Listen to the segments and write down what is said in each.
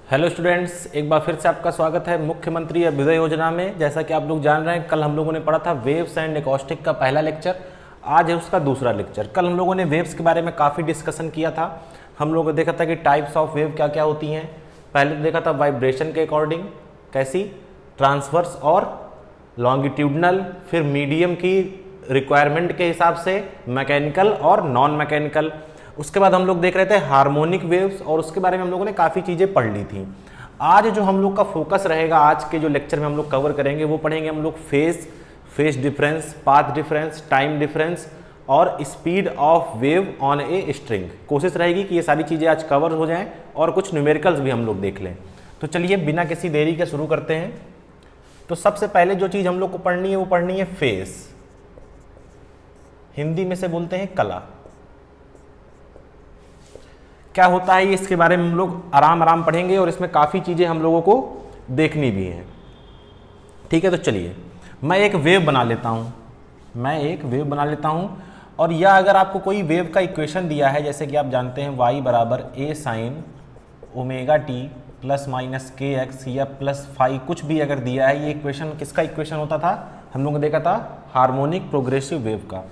Hello students, एक बार फिर से आपका स्वागत है मुख्यमंत्री अभ्युदय योजना में। जैसा कि आप लोग जान रहे हैं, कल हम लोगों ने पढ़ा था वेव्स एंड एकॉस्टिक का पहला लेक्चर। आज है उसका दूसरा लेक्चर। कल हम लोगों ने वेव्स के बारे में काफ़ी डिस्कशन किया था। हम लोगों ने देखा था कि टाइप्स ऑफ वेव क्या क्या होती हैं। पहले तो देखा था वाइब्रेशन के अकॉर्डिंग कैसी, ट्रांसवर्स और लॉन्गिट्यूडनल, फिर मीडियम की रिक्वायरमेंट के हिसाब से मैकेनिकल और नॉन मैकेनिकल। उसके बाद हम लोग देख रहे थे हार्मोनिक वेव्स और उसके बारे में हम लोगों ने काफ़ी चीज़ें पढ़ ली थी। आज जो हम लोग का फोकस रहेगा, आज के जो लेक्चर में हम लोग कवर करेंगे, वो पढ़ेंगे हम लोग phase difference, path difference, time difference और speed of wave on a string. कोशिश रहेगी कि ये सारी चीज़ें आज कवर हो जाएं और कुछ न्यूमेरिकल्स भी हम लोग देख लें। तो चलिए बिना किसी देरी के शुरू करते हैं। तो सबसे पहले जो चीज़ हम लोग को पढ़नी है वो पढ़नी है फेज। हिंदी में से बोलते हैं कला। क्या होता है ये, इसके बारे में हम लोग आराम आराम पढ़ेंगे और इसमें काफ़ी चीज़ें हम लोगों को देखनी भी हैं। ठीक है, तो चलिए मैं एक वेव बना लेता हूँ और या अगर आपको कोई वेव का इक्वेशन दिया है, जैसे कि आप जानते हैं y बराबर a sine omega T plus minus K x या प्लस फाई, कुछ भी अगर दिया है। ये इक्वेशन किसका इक्वेशन होता था? हम लोगों ने देखा था हार्मोनिक प्रोग्रेसिव वेव का।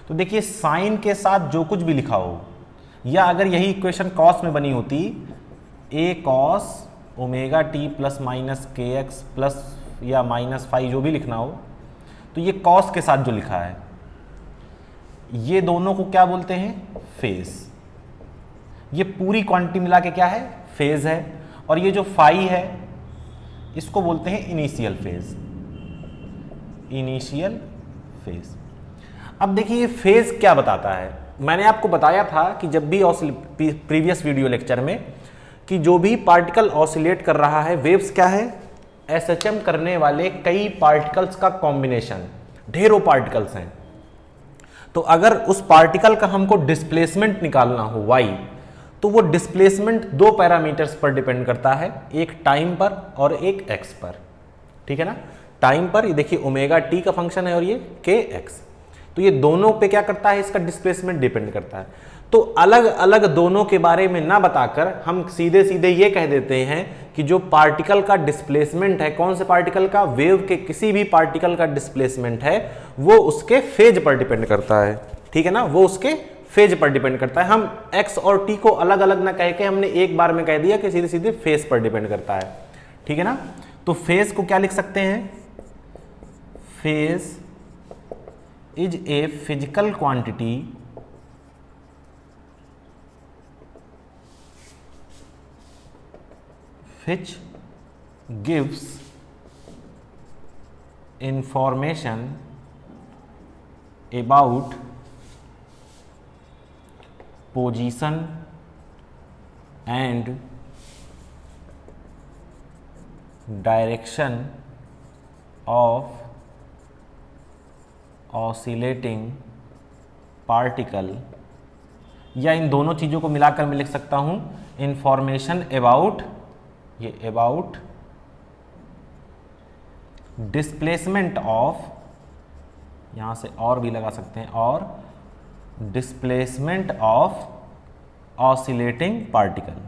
तो देखिए साइन के साथ जो कुछ भी लिखा हो, या अगर यही इक्वेशन कॉस में बनी होती, a cos omega T plus minus K x plus या माइनस फाई, जो भी लिखना हो, तो ये कॉस के साथ जो लिखा है, ये दोनों को क्या बोलते हैं? फेज। ये पूरी क्वांटिटी मिला के क्या है? फेज है। और ये जो फाई है इसको बोलते हैं इनिशियल फेज। अब देखिए ये फेज क्या बताता है। मैंने आपको बताया था कि जब भी प्रीवियस वीडियो लेक्चर में कि जो भी पार्टिकल ऑसिलेट कर रहा है, वेव्स क्या है? एसएचएम करने वाले कई पार्टिकल्स का कॉम्बिनेशन, ढेरों पार्टिकल्स हैं। तो अगर उस पार्टिकल का हमको डिस्प्लेसमेंट निकालना हो y, तो वो डिस्प्लेसमेंट दो पैरामीटर्स पर डिपेंड करता है, एक टाइम पर और एक x पर। ठीक है ना? टाइम पर ये देखिए ओमेगा टी का फंक्शन है और ये के एक्स, तो ये दोनों पे क्या करता है? इसका डिस्प्लेसमेंट डिपेंड करता है। तो अलग अलग दोनों के बारे में ना बताकर हम सीधे सीधे ये कह देते हैं कि जो पार्टिकल का डिस्प्लेसमेंट है, कौन से पार्टिकल का? वेव के किसी भी पार्टिकल का डिस्प्लेसमेंट है वो उसके फेज पर डिपेंड करता है। ठीक है ना? वो उसके फेज पर डिपेंड करता है। हम x और t को अलग अलग ना कह के हमने एक बार में कह दिया कि सीधे सीधे फेज पर डिपेंड करता है। ठीक है ना? तो फेज को क्या लिख सकते हैं? Phase is a physical quantity which gives information about position and direction of oscillating particle, या इन दोनों चीज़ों को मिलाकर मैं लिख सकता हूँ इंफॉर्मेशन अबाउट, ये अबाउट डिस्प्लेसमेंट ऑफ, यहाँ से और भी लगा सकते हैं, और displacement of oscillating particle,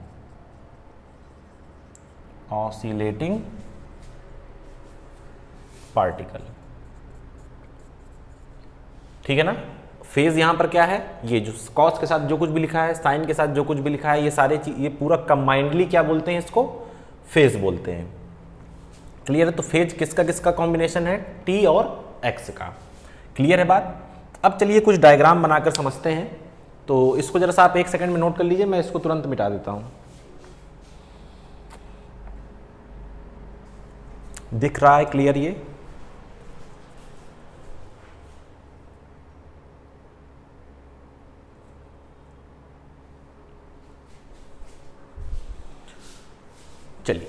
oscillating particle. ठीक है ना? फेज यहां पर क्या है? ये जो कॉस के साथ जो कुछ भी लिखा है, साइन के साथ जो कुछ भी लिखा है, ये सारे चीज, ये पूरा कंबाइंडली क्या बोलते हैं? इसको फेज बोलते हैं। क्लियर है? तो फेज किसका किसका कॉम्बिनेशन है? टी और एक्स का। क्लियर है बात? अब चलिए कुछ डायग्राम बनाकर समझते हैं। तो इसको जरा सा आप एक सेकंड में नोट कर लीजिए, मैं इसको तुरंत मिटा देता हूं। दिख रहा है क्लियर ये? चलिए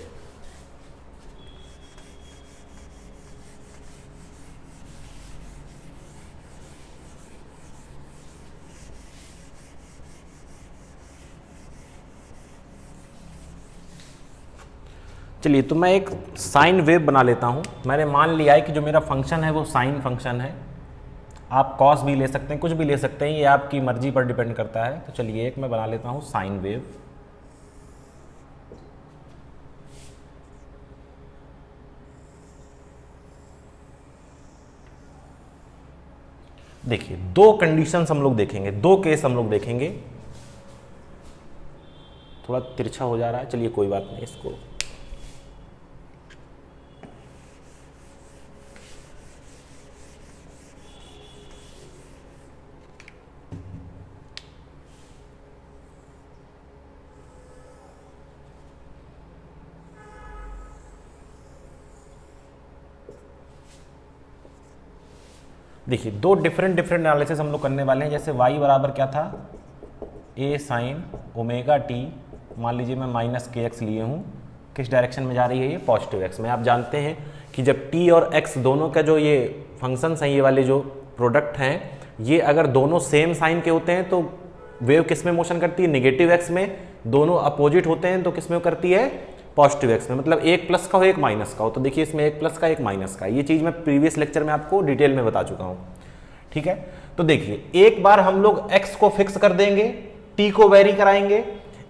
चलिए तो मैं एक साइन वेव बना लेता हूं। मैंने मान लिया है कि जो मेरा फंक्शन है वो साइन फंक्शन है। आप कॉस भी ले सकते हैं, कुछ भी ले सकते हैं, ये आपकी मर्जी पर डिपेंड करता है। तो चलिए एक मैं बना लेता हूँ साइन वेव। देखिए दो कंडीशंस हम लोग देखेंगे, दो केस हम लोग देखेंगे। थोड़ा तिरछा हो जा रहा है, चलिए कोई बात नहीं इसको। देखिए दो डिफरेंट एनालिसिस हम लोग करने वाले हैं। जैसे y बराबर क्या था, a साइन ओमेगा टी, मान लीजिए मैं माइनस के एक्स लिए हूँ, किस डायरेक्शन में जा रही है ये, पॉजिटिव एक्स में। आप जानते हैं कि जब t और x दोनों का जो ये फंक्शंस हैं, ये वाले जो प्रोडक्ट हैं, ये अगर दोनों सेम साइन के होते हैं तो वेव किस में मोशन करती है, निगेटिव एक्स में। दोनों अपोजिट होते हैं तो किस में करती है, पॉजिटिव एक्स में। मतलब एक प्लस का हो एक माइनस का हो। तो देखिए इसमें एक प्लस का एक माइनस का, ये चीज़ मैं प्रीवियस लेक्चर में आपको डिटेल में बता चुका हूँ। ठीक है, तो देखिए एक बार हम लोग x को फिक्स कर देंगे, t को वेरी कराएंगे,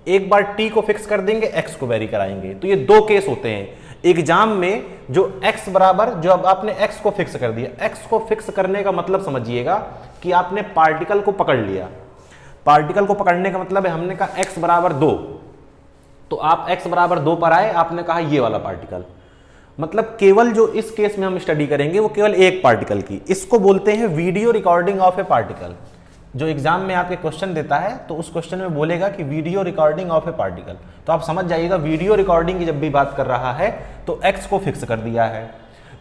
एक बार t को फिक्स कर देंगे, x को वेरी कराएंगे। तो ये दो केस होते हैं एग्जाम में। जो x बराबर, जो अब आपने x को फिक्स कर दिया, x को फिक्स करने का मतलब समझिएगा कि आपने पार्टिकल को पकड़ लिया। पार्टिकल को पकड़ने का मतलब है, हमने कहा x बराबर 2, तो आप x बराबर 2 पर आए, आपने कहा ये वाला पार्टिकल। मतलब केवल जो इस केस में हम स्टडी करेंगे वो केवल एक पार्टिकल की, इसको बोलते हैं video recording of A particle. जो एग्जाम में आपके क्वेश्चन देता है तो उस क्वेश्चन में बोलेगा कि video recording of A particle, तो आप समझ जाइएगा वीडियो रिकॉर्डिंग की जब भी बात कर रहा है तो x को फिक्स कर दिया है।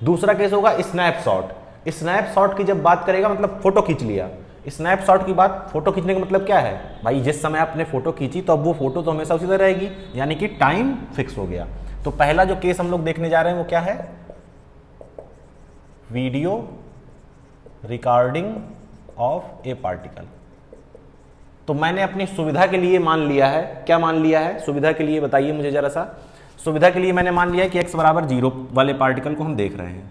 दूसरा केस होगा स्नैपशॉट। स्नैपशॉट की जब बात करेगा मतलब फोटो खींच लिया। स्नैपशॉट की बात, फोटो खींचने का मतलब क्या है भाई, जिस समय आपने फोटो खींची तो अब वो फोटो तो हमेशा उसी तरह रहेगी, यानी कि टाइम फिक्स हो गया। तो पहला जो केस हम लोग देखने जा रहे हैं वो क्या है, video recording of A particle. तो मैंने अपनी सुविधा के लिए मान लिया है, क्या मान लिया है, सुविधा के लिए बताइए मुझे जरा सा। सुविधा के लिए मैंने मान लिया है कि x बराबर 0 वाले पार्टिकल को हम देख रहे हैं।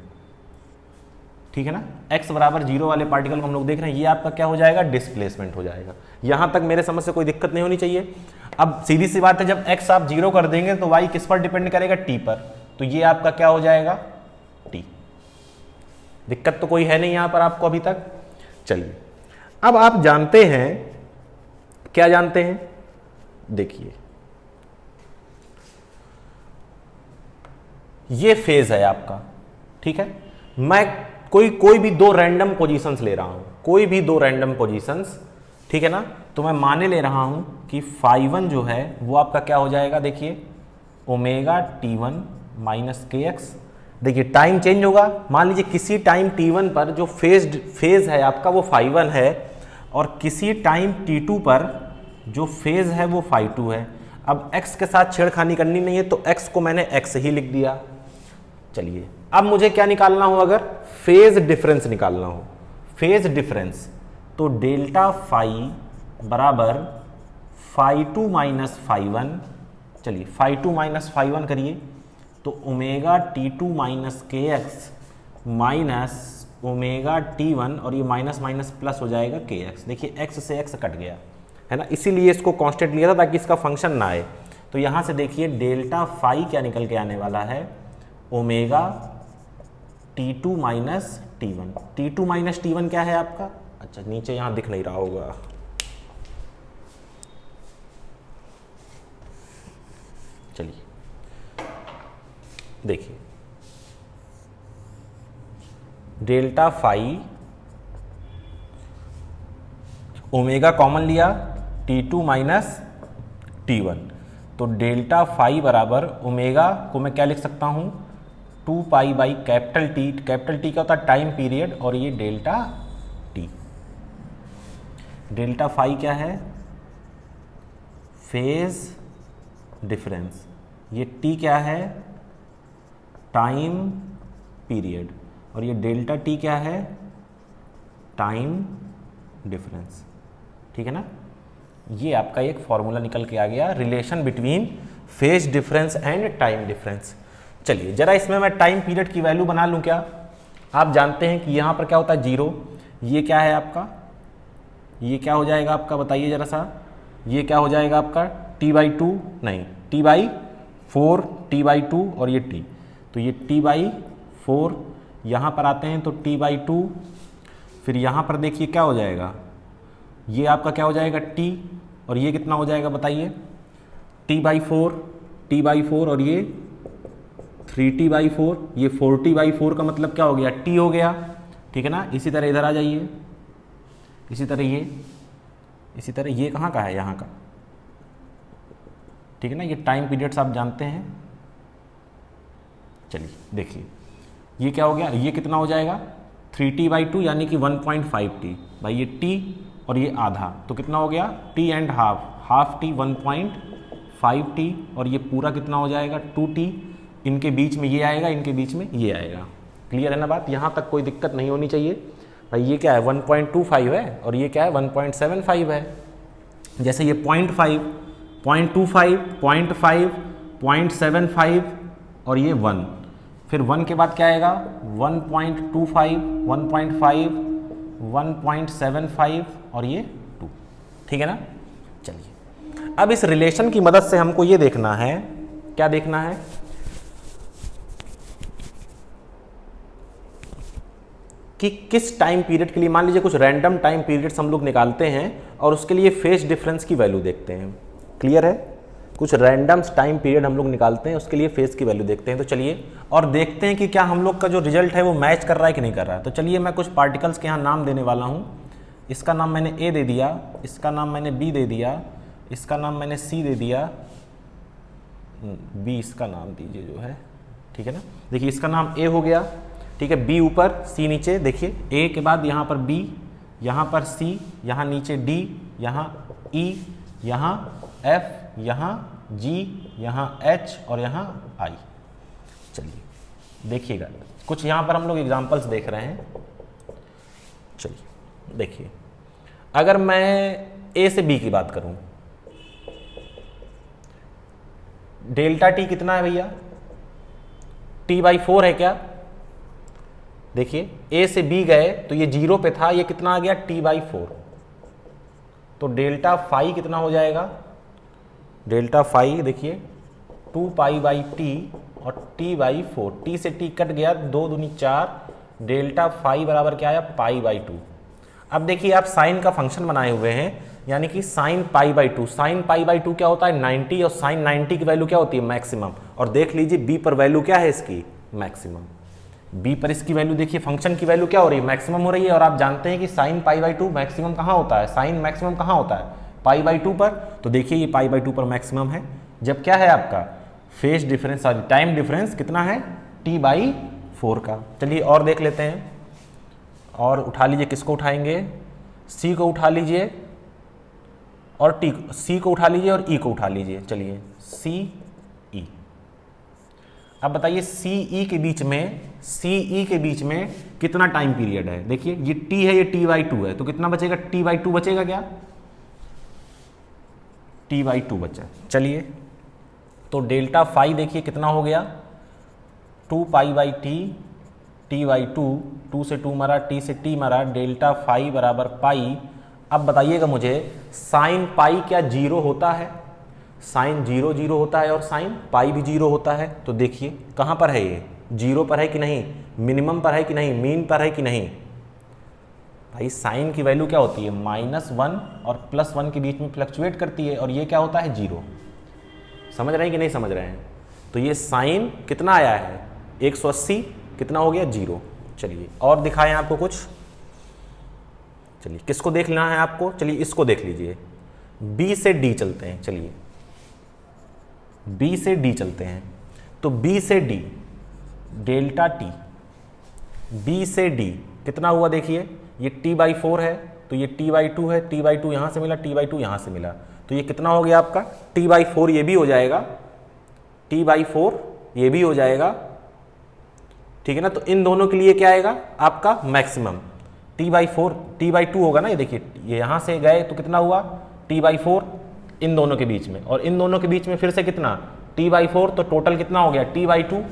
ठीक है ना, x बराबर 0 वाले पार्टिकल को हम लोग देख रहे हैं। ये आपका क्या हो जाएगा, डिस्प्लेसमेंट हो जाएगा। यहां तक मेरे समझ से कोई दिक्कत नहीं होनी चाहिए। अब सीधी सी बात है, जब x आप 0 कर देंगे तो y किस पर डिपेंड करेगा, t पर। तो ये आपका क्या हो जाएगा, t। दिक्कत तो कोई है नहीं यहां पर आपको अभी तक। चलिए अब आप जानते हैं, क्या जानते हैं, देखिए ये फेज है आपका। ठीक है, मैं कोई भी दो रैंडम पोजीशंस ले रहा हूं, कोई भी दो रैंडम पोजीशंस, ठीक है ना। तो मैं माने ले रहा हूं कि φ1 जो है वो आपका क्या हो जाएगा, देखिए omega t1 minus K x. देखिए टाइम चेंज होगा, मान लीजिए किसी टाइम t1 पर जो फेज है आपका वो φ1 है, और किसी टाइम t2 पर जो फेज है वो φ2 है। अब x के साथ छेड़खानी करनी नहीं है तो x को मैंने x ही लिख दिया। चलिए अब मुझे क्या निकालना हो, अगर फेज डिफरेंस निकालना हो, फेज डिफरेंस, तो डेल्टा फाई बराबर φ2 माइनस φ1। चलिए φ2 माइनस φ1 करिए, तो omega t2 minus K x minus omega t1, और ये माइनस माइनस प्लस हो जाएगा के एक्स। देखिए x से x कट गया है ना, इसीलिए इसको कांस्टेंट लिया था ताकि इसका फंक्शन ना आए। तो यहाँ से देखिए डेल्टा फाई क्या निकल के आने वाला है, omega t2 minus t1। t2 minus t1 क्या है आपका, अच्छा नीचे यहाँ दिख नहीं रहा होगा, चलिए देखिए डेल्टा फाई, ओमेगा कॉमन लिया, t2 माइनस t1, तो डेल्टा फाई बराबर ओमेगा को मैं क्या लिख सकता हूं, 2 pi by capital T. Capital T क्या होता है, टाइम पीरियड, और ये डेल्टा टी। डेल्टा फाई क्या है, फेज डिफरेंस, ये टी क्या है, टाइम पीरियड, और ये डेल्टा टी क्या है, टाइम डिफरेंस। ठीक है ना, ये आपका एक फॉर्मूला निकल के आ गया, relation between phase difference and time difference. चलिए जरा इसमें मैं टाइम पीरियड की वैल्यू बना लूं क्या। आप जानते हैं कि यहाँ पर क्या होता है 0, ये क्या है आपका, ये क्या हो जाएगा आपका, बताइए जरा सा, ये क्या हो जाएगा आपका t/2, नहीं t/4, t/2 और ये t, तो ये t/4, यहाँ पर आते हैं तो t/2, फिर यहाँ पर देखिए क्या हो जाएगा, ये आपका क्या हो जाएगा t, और ये कितना हो जाएगा बताइए, t/4 और ये 3t/4, ये 4t/4 का मतलब क्या हो गया, t हो गया, ठीक है ना। इसी तरह इधर आ जाइए, इसी तरह ये कहाँ का है, यहाँ का, ठीक है ना। ये टाइम पीरियड्स आप जानते हैं। चलिए देखिए ये क्या हो गया, ये कितना हो जाएगा 3t/2 यानी कि 1.5t भाई, ये t और ये आधा, तो कितना हो गया t and half t 1.5t, और ये पूरा कितना हो जाएगा 2t, इनके बीच में ये आएगा, इनके बीच में ये आएगा। क्लियर है ना बात, यहाँ तक कोई दिक्कत नहीं होनी चाहिए भाई। ये क्या है 1.25 है और ये क्या है 1.75 है। जैसे ये 0.5, 0.25, 0.5, 0.75 और ये 1, फिर 1 के बाद क्या आएगा 1.25, 1.5, 1.75 और ये 2, ठीक है ना। चलिए अब इस रिलेशन की मदद से हमको ये देखना है, क्या देखना है कि किस टाइम पीरियड के लिए, मान लीजिए कुछ रैंडम टाइम पीरियड्स हम लोग निकालते हैं और उसके लिए फेज डिफरेंस की वैल्यू देखते हैं। क्लियर है, कुछ रैंडम टाइम पीरियड हम लोग निकालते हैं, उसके लिए फेज की वैल्यू देखते हैं। तो चलिए और देखते हैं कि क्या हम लोग का जो रिजल्ट है वो मैच कर रहा है कि नहीं कर रहा है। तो चलिए मैं कुछ पार्टिकल्स के यहाँ नाम देने वाला हूँ। इसका नाम मैंने ए दे दिया, इसका नाम मैंने बी दे दिया, इसका नाम मैंने सी दे दिया, बी इसका नाम दीजिए जो है, ठीक है ना। देखिए इसका नाम ए हो गया, ठीक है, बी ऊपर सी नीचे। देखिए ए के बाद यहाँ पर बी, यहाँ पर सी, यहाँ नीचे डी, यहाँ ई, यहाँ एफ, यहाँ जी, यहाँ एच और यहाँ आई। चलिए देखिएगा कुछ यहाँ पर हम लोग एग्जांपल्स देख रहे हैं। चलिए देखिए, अगर मैं ए से बी की बात करूं, डेल्टा टी कितना है भैया, t/4 है क्या। देखिए ए से बी गए तो ये 0 पे था, ये कितना आ गया t/4, तो डेल्टा फाई कितना हो जाएगा, डेल्टा फाई देखिए 2π/t और t/4, t से t कट गया, 2 दूनी 4, डेल्टा फाई बराबर क्या आया π/2। अब देखिए आप साइन का फंक्शन बनाए हुए हैं, यानी कि साइन π/2, साइन π/2 क्या होता है 90, और साइन 90 की वैल्यू क्या होती है मैक्सिमम। और देख लीजिए बी पर वैल्यू क्या है इसकी मैक्सिमम, बी पर इसकी वैल्यू देखिए, फंक्शन की वैल्यू क्या हो रही है मैक्सिमम हो रही है। और आप जानते हैं कि साइन π/2 मैक्सिमम कहाँ होता है, साइन मैक्सिमम कहाँ होता है π/2 पर। तो देखिए ये π/2 पर मैक्सिमम है, जब क्या है आपका phase difference, sorry time difference कितना है t/4 का। चलिए और देख लेते हैं, और उठा लीजिए, किसको उठाएंगे, सी को उठा लीजिए और टी, सी को उठा लीजिए और ई को उठा लीजिए। चलिए सी ई, अब बताइए सी ई के बीच में, सी ई के बीच में कितना टाइम पीरियड है। देखिए ये टी है, ये t/2 है, तो कितना बचेगा t/2 बचेगा क्या, t/2 बचा। चलिए तो डेल्टा फाई देखिए कितना हो गया 2π/t, t/2, 2 से 2 मरा, t से t मरा, डेल्टा फाई बराबर पाई। अब बताइएगा मुझे साइन पाई क्या 0 होता है, साइन 0 0 होता है और साइन पाई भी 0 होता है। तो देखिए कहाँ पर है ये, 0 पर है कि नहीं, मिनिमम पर है कि नहीं, मीन पर है कि नहीं। भाई साइन की वैल्यू क्या होती है -1 और +1 के बीच में फ्लक्चुएट करती है, और ये क्या होता है 0। समझ रहे हैं कि नहीं समझ रहे हैं। तो ये साइन कितना आया है 180, कितना हो गया 0। चलिए और दिखाएं आपको कुछ, चलिए किसको देख लेना है आपको, चलिए इसको देख लीजिए, बी से डी चलते हैं। चलिए बी से डी चलते हैं, तो बी से डी डेल्टा टी, बी से डी कितना हुआ देखिए, ये t/4 है तो ये t/2 है, t/2 यहाँ से मिला, t/2 यहाँ से मिला, तो ये कितना हो गया आपका t/4, ये भी हो जाएगा t/4, ये भी हो जाएगा, ठीक है ना। तो इन दोनों के लिए क्या आएगा आपका मैक्सिमम t/4, t/2 होगा ना। ये देखिए ये यहाँ से गए तो कितना हुआ t/4 इन दोनों के बीच में, और इन दोनों के बीच में फिर से कितना t/4, तो टोटल कितना हो गया t/2।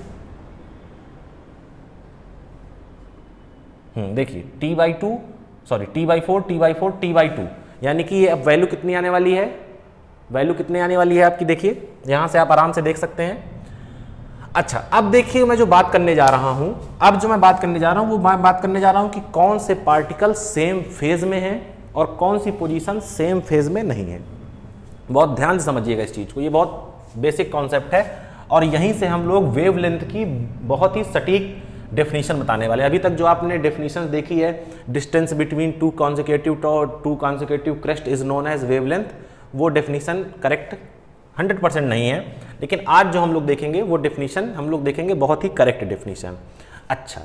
देखिए t/2, sorry t/4, t/4, t/2, यानी कि ये अब वैल्यू कितनी आने वाली है, वैल्यू कितनी आने वाली है आपकी, देखिए यहाँ से आप आराम से देख सकते हैं। अच्छा, अब देखिए मैं जो बात करने जा रहा हूं, वो मैं बात करने जा रहा हूं कि कौन से पार्टिकल सेम फेज में हैं और कौन सी पोजीशन सेम फेज में नहीं है। बहुत ध्यान से समझिएगा इस चीज को, ये बहुत बेसिक कॉन्सेप्ट है और यहीं से हम लोग वेवलेंथ की बहुत ही सटीक डेफिनेशन बताने वाले हैं। अभी तक जो आपने डेफिनेशन देखी है, distance between two consecutive crest is known as wavelength, वो डेफिनेशन करेक्ट 100% नहीं है, लेकिन आज जो हम लोग देखेंगे वो डेफिनेशन हम लोग देखेंगे बहुत ही करेक्ट डेफिनेशन। अच्छा,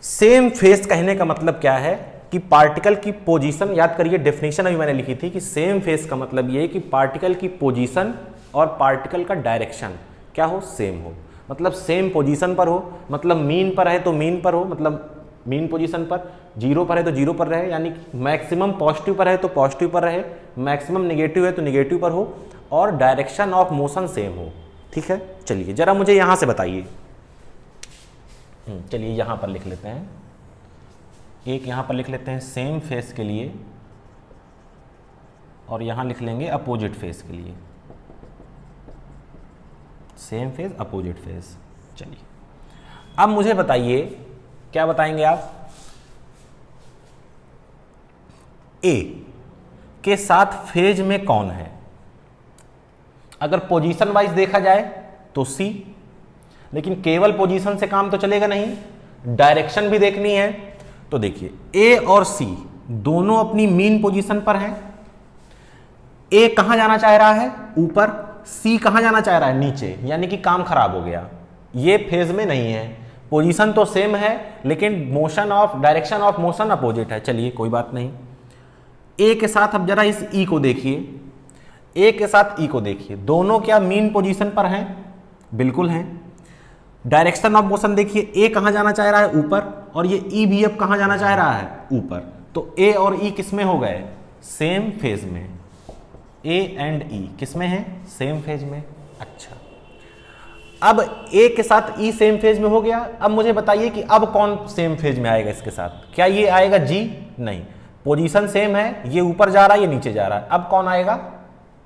सेम फेज कहने का मतलब क्या है कि पार्टिकल की पोजीशन, याद करिए डेफिनेशन अभी मैंने लिखी थी कि सेम फेज का मतलब ये है कि पार्टिकल की पोजीशन और पार्टिकल का डायरेक्शन क्या हो, सेम हो। मतलब सेम पोजीशन पर हो, मतलब मीन पर है तो मीन पर हो, मतलब मीन पोजीशन पर, जीरो पर है तो जीरो पर रहे, यानी मैक्सिमम पॉजिटिव पर है तो पॉजिटिव पर रहे, मैक्सिमम नेगेटिव है तो नेगेटिव पर हो, और डायरेक्शन ऑफ मोशन सेम हो। ठीक है, चलिए जरा मुझे यहां से बताइए। चलिए यहां पर लिख लेते हैं, एक यहां पर लिख लेते हैं सेम फेस के लिए और यहां लिख लेंगे अपोजिट फेस के लिए, सेम फेज अपोजिट फेज। चलिए अब मुझे बताइए, क्या बताएंगे आप? ए के साथ फेज में कौन है? अगर पोजीशन वाइज देखा जाए तो सी, लेकिन केवल पोजीशन से काम तो चलेगा नहीं, डायरेक्शन भी देखनी है। तो देखिए ए और सी दोनों अपनी मीन पोजीशन पर हैं। ए कहां जाना चाह रहा है? ऊपर। सी कहां जाना चाह रहा है? नीचे, यानी कि काम खराब हो गया, ये फेज में नहीं है। पोजीशन तो सेम है लेकिन डायरेक्शन ऑफ मोशन अपोजिट है। चलिए कोई बात नहीं। ए के साथ अब जरा इस ई को देखिए, ए के साथ ई को देखिए, दोनों क्या मीन पोजीशन पर हैं? बिल्कुल हैं। डायरेक्शन ऑफ मोशन देखिए, ए कहां जाना चाह रहा है? ऊपर, और ये ई भी अब कहां जाना चाह रहा है? ऊपर। तो ए और ई किस में हो गए? सेम फेज में। ए एंड ई किस में है? सेम फेज में। अच्छा, अब ए के साथ ई सेम फेज में हो गया। अब मुझे बताइए कि अब कौन सेम फेज में आएगा इसके साथ? क्या ये आएगा जी? नहीं, पोजीशन सेम है, ये ऊपर जा रहा है, ये नीचे जा रहा है। अब कौन आएगा?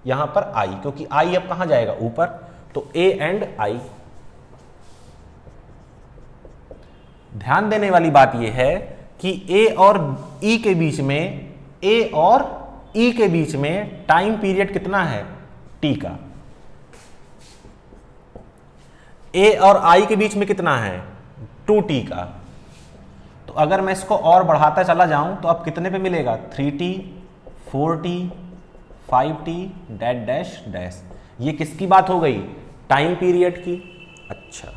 यहां पर आई, क्योंकि आई अब कहां जाएगा? ऊपर। तो ए एंड आई। ध्यान देने वाली बात यह है कि ए और ई के बीच में, ए और ई के बीच में टाइम पीरियड कितना है? टी का। ए और आई के बीच में कितना है? 2t का। तो अगर मैं इसको और बढ़ाता चला जाऊं तो अब कितने पे मिलेगा? 3t, 4t, 5t dash dash dash. ये किसकी बात हो गई? टाइम पीरियड की। अच्छा,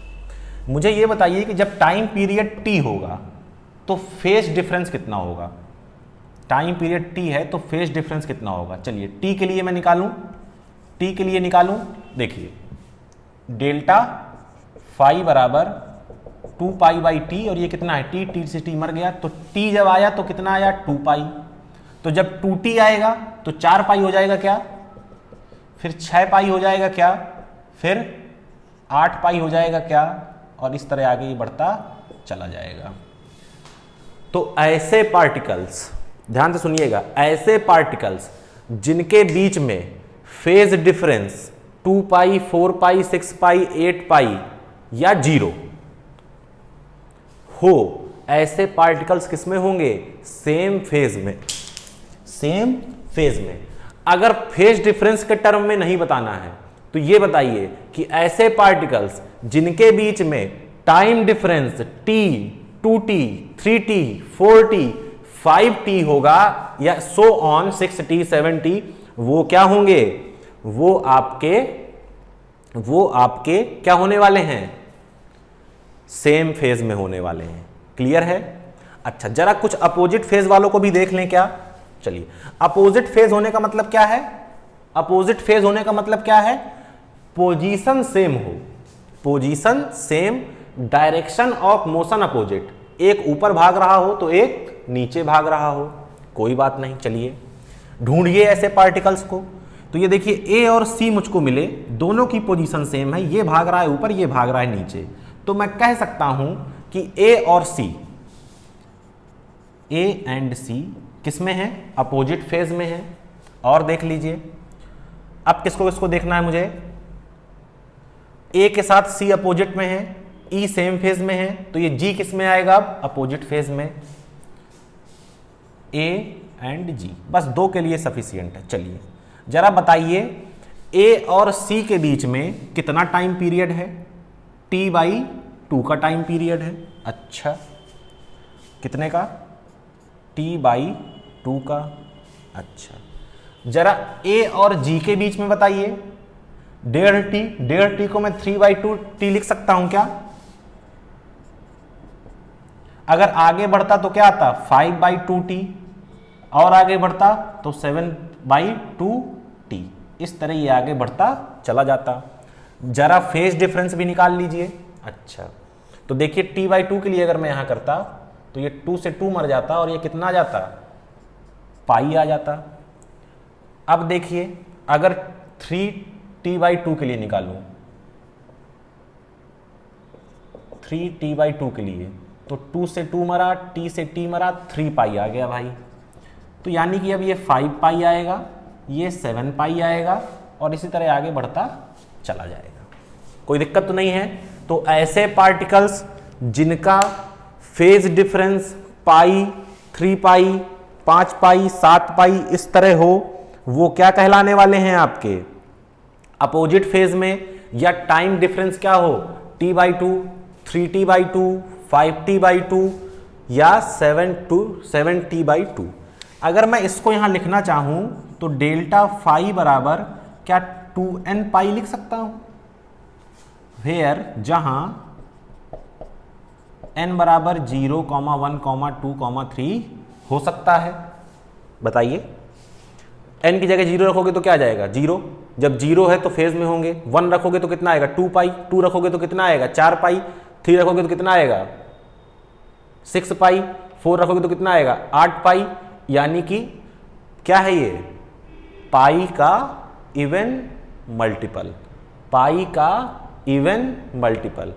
मुझे ये बताइए कि जब टाइम पीरियड t होगा तो फेज डिफरेंस कितना होगा? टाइम पीरियड t है तो फेज डिफरेंस कितना होगा? चलिए t के लिए मैं निकालूं, t के लिए निकालूं। देखिए डेल्टा फाई बराबर 2 पाई बाई टी, और ये कितना है? t, t से t मर गया, तो t जब आया तो कितना आया? 2 पाई। तो जब 2t आएगा तो 4 पाई हो जाएगा क्या? फिर 6 पाई हो जाएगा क्या? फिर 8 पाई हो जाएगा क्या? और इस तरह आगे ये बढ़ता चला जाएगा। तो ऐसे पार्टिकल्स, ध्यान से सुनिएगा, ऐसे पार्टिकल्स जिनके बीच में फेज डिफरेंस 2 पाई, 4 पाई, 6 पाई, 8 पाई या 0 हो, ऐसे पार्टिकल्स किसमें होंगे? सेम फेज में। सेम फेज में। अगर फेज डिफरेंस के टर्म में नहीं बताना है तो ये बताइए कि ऐसे पार्टिकल्स जिनके बीच में time difference t, 2t, 3t, 4t, 5t होगा या सो ऑन 6t, 7t, वो क्या होंगे? वो आपके क्या होने वाले हैं? सेम फेज में होने वाले हैं। क्लियर है? अच्छा, जरा कुछ अपोजिट फेज वालों को भी देख लें क्या? चलिए, अपोजिट फेज होने का मतलब क्या है? अपोजिट फेज होने का मतलब क्या है? पोजीशन सेम हो, position same, direction of motion opposite, एक ऊपर भाग रहा हो तो एक नीचे भाग रहा हो। कोई बात नहीं, चलिए ढूंढिए ऐसे पार्टिकल्स को। तो ये देखिए ए और सी मुझको मिले, दोनों की पोजीशन सेम है, ये भाग रहा है ऊपर, ये भाग रहा है नीचे। तो मैं कह सकता हूं कि ए और सी, ए एंड सी किस में है? अपोजिट फेज में है। और देख लीजिए, अब किसको किसको देखना है मुझे? ए के साथ सी अपोजिट में है, ई सेम फेज में है, तो ये जी किस में आएगा? अब अपोजिट फेज में, ए एंड जी, बस दो के लिए सफिशियंट है। चलिए जरा बताइए ए और सी के बीच में कितना टाइम पीरियड है? t/2 का टाइम पीरियड है। अच्छा, कितने का? t/2 का। अच्छा, जरा ए और जी के बीच में बताइए। 1.5t को मैं 3/2t लिख सकता हूं क्या? अगर आगे बढ़ता तो क्या आता? 5/2t, और आगे बढ़ता तो 7/2t। इस तरह ये आगे बढ़ता चला जाता। जरा फेज डिफरेंस भी निकाल लीजिए। अच्छा, तो देखिए t/2 के लिए अगर मैं यहां करता तो ये 2 से 2 मर जाता और ये कितना आ जाता? पाई आ जाता। अब देखिए अगर 3t/2 के लिए निकालूं, 3t/2 के लिए, तो 2 से 2 मरा, t से t मरा, 3 पाई आ गया भाई। तो यानी कि अब ये 5 पाई आएगा, ये 7 पाई आएगा, और इसी तरह आगे बढ़ता चला जाएगा। कोई दिक्कत तो नहीं है? तो ऐसे पार्टिकल्स जिनका फेज डिफरेंस पाई, 3 पाई, 5 पाई, 7 पाई इस तरह हो, वो क्या कहलाने वाले हैं आपके? अपोजिट फेज में। या टाइम डिफरेंस क्या हो? t/2, 3t/2, 5t/2 या 7t/2। अगर मैं इसको यहां लिखना चाहूं तो डेल्टा फाई बराबर क्या 2n पाई लिख सकता हूं? वेयर जहां n बराबर 0, 1, 2, 3 हो सकता है। बताइए, n की जगह 0 रखोगे तो क्या आ जाएगा? 0। जब 0 है तो फेज में होंगे। 1 रखोगे तो कितना आएगा? 2 पाई। 2 रखोगे तो कितना आएगा? 4 पाई। 3 रखोगे तो कितना आएगा? 6 पाई। 4 रखोगे तो कितना आएगा? 8 पाई। यानी कि क्या है ये? पाई का इवन मल्टीपल, पाई का even multiple,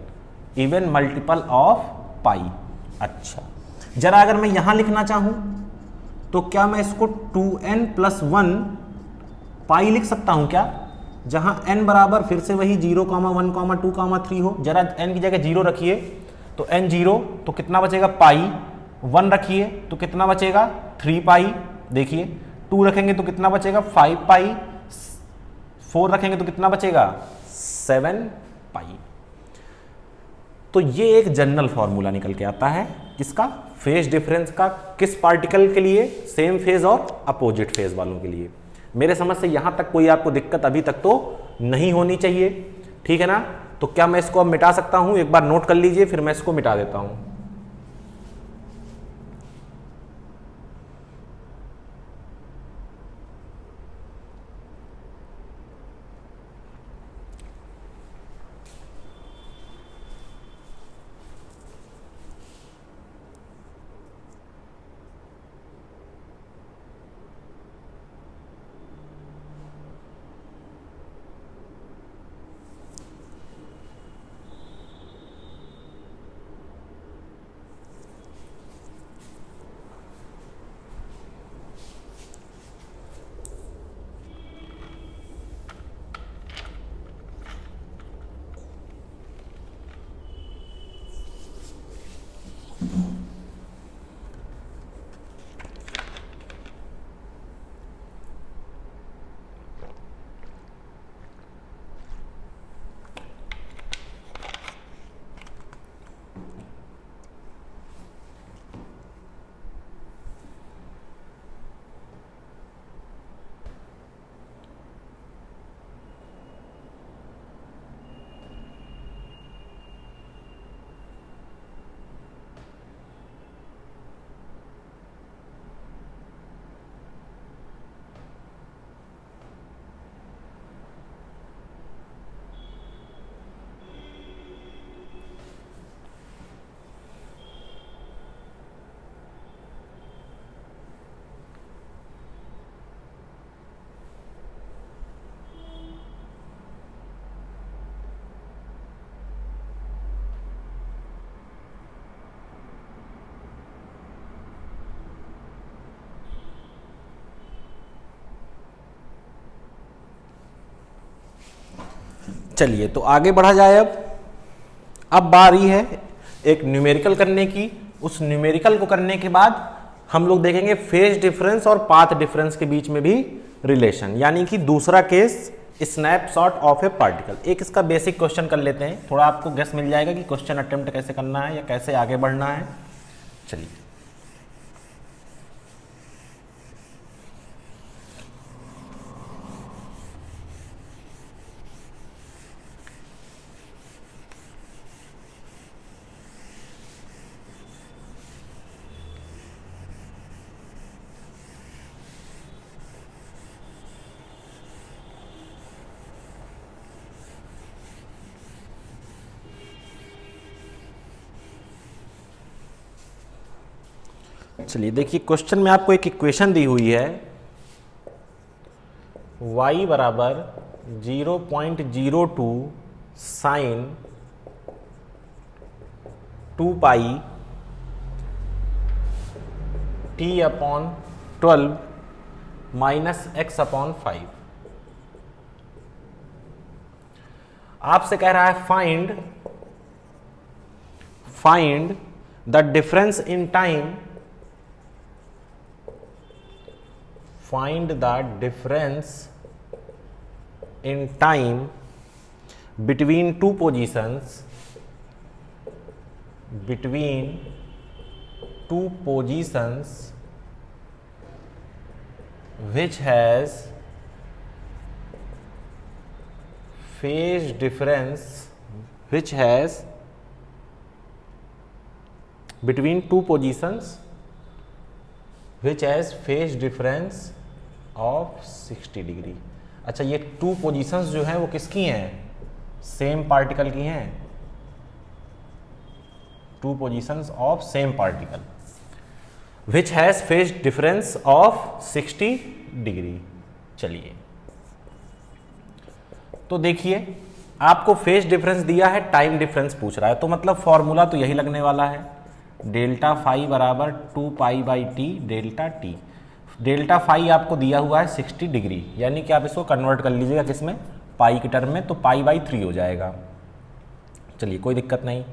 even multiple of pi. अच्छा, जरा अगर मैं यहां लिखना चाहूं तो क्या मैं इसको 2n + 1 पाई लिख सकता हूं क्या? जहां n बराबर फिर से वही 0, 1, 2, 3 हो। जरा n की जगह 0 रखिए तो n 0 तो कितना बचेगा? पाई। 1 रखिए तो कितना बचेगा? 3 पाई। देखिए 2 रखेंगे तो कितना बचेगा? 5 पाई। 4 रखेंगे तो कितना बचेगा? 7 पाई। तो ये एक जनरल फॉर्मूला निकल के आता है किसका? फेज डिफरेंस का। किस पार्टिकल के लिए? सेम फेज और अपोजिट फेज वालों के लिए। मेरे समझ से यहां तक कोई आपको दिक्कत अभी तक तो नहीं होनी चाहिए, ठीक है ना? तो क्या मैं इसको अब मिटा सकता हूं? एक बार नोट कर लीजिए, फिर मैं इसको मिटा देता हूं। चलिए तो आगे बढ़ा जाए। अब बारी है एक न्यूमेरिकल करने की। उस न्यूमेरिकल को करने के बाद हम लोग देखेंगे फेज डिफरेंस और पाथ डिफरेंस के बीच में भी रिलेशन, यानी कि दूसरा case snapshot of A particle. एक इसका बेसिक क्वेश्चन कर लेते हैं, थोड़ा आपको गेस मिल जाएगा कि क्वेश्चन अटेम्प्ट कैसे करना है या कैसे आगे बढ़ना है। चलिए चलिए देखिए, क्वेश्चन में आपको एक इक्वेशन दी हुई है y बराबर 0.02 sine 2 pi t upon 12 minus x upon 5। आपसे कह रहा है find the difference in time, find the difference in time between two positions which has phase difference between two positions which has phase difference of 60 degree. अच्छा, ये two positions जो हैं वो किसकी हैं? सेम पार्टिकल की हैं। Two positions of same particle which has phase difference of 60 degree. चलिए तो देखिए, आपको फेज डिफरेंस दिया है, टाइम डिफरेंस पूछ रहा है, तो मतलब फॉर्मूला तो यही लगने वाला है, डेल्टा फाई बराबर 2 pi by T delta T. Delta phi आपको दिया हुआ है 60 डिग्री, यानी कि आप इसको कन्वर्ट कर लीजिएगा किसमें, पाई के टर्म में, तो पाई बाई 3 हो जाएगा। चलिए कोई दिक्कत नहीं,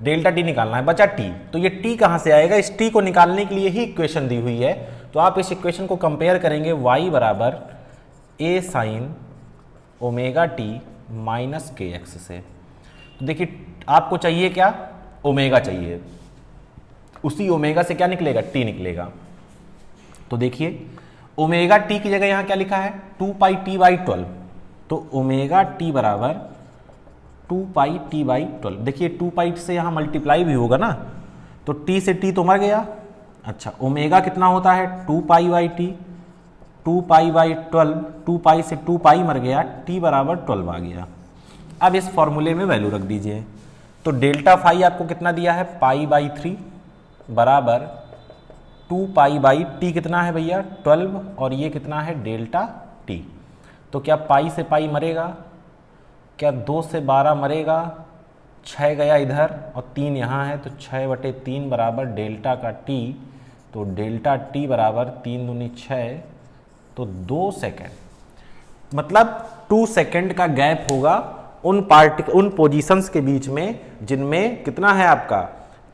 डेल्टा टी निकालना है, बचा टी। तो ये टी कहाँ से आएगा? इस टी को निकालने के लिए ही इक्वेशन दी हुई है। तो आप इस इक्वेशन को कंपेयर करेंगे y बराबर ए sine omega T minus K x से। तो देखिए आपको चाहिए क्या? ओमेगा चाहिए, उसी ओमेगा से क्या निकलेगा? टी निकलेगा। तो देखिए ओमेगा टी की जगह यहां क्या लिखा है? 2 पाई टी बाई 12। तो ओमेगा टी बराबर 2 पाई टी बाई 12। देखिए 2 पाई से यहां मल्टीप्लाई भी होगा ना, तो टी से टी तो मर गया। अच्छा, ओमेगा कितना होता है? 2 pi by T, 2 pi by 12, 2 पाई से 2 पाई मर गया, टी बराबर 12 आ गया। अब इस फॉर्मूले में वैल्यू रख दीजिए। तो डेल्टा फाई आपको कितना दिया है? पाई बाई 3 बराबर 2 पाई बाई टी कितना है भैया? 12, और ये कितना है? Delta T. तो क्या पाई से पाई मरेगा? क्या 2 से 12 मरेगा? 6 गया इधर और 3 यहाँ है, तो 6/3 बराबर डेल्टा का टी। तो डेल्टा टी बराबर 3 दूनी 6, तो 2 सेकेंड, मतलब 2 सेकेंड का गैप होगा उन पोजीशंस के बीच में जिनमें कितना है आपका?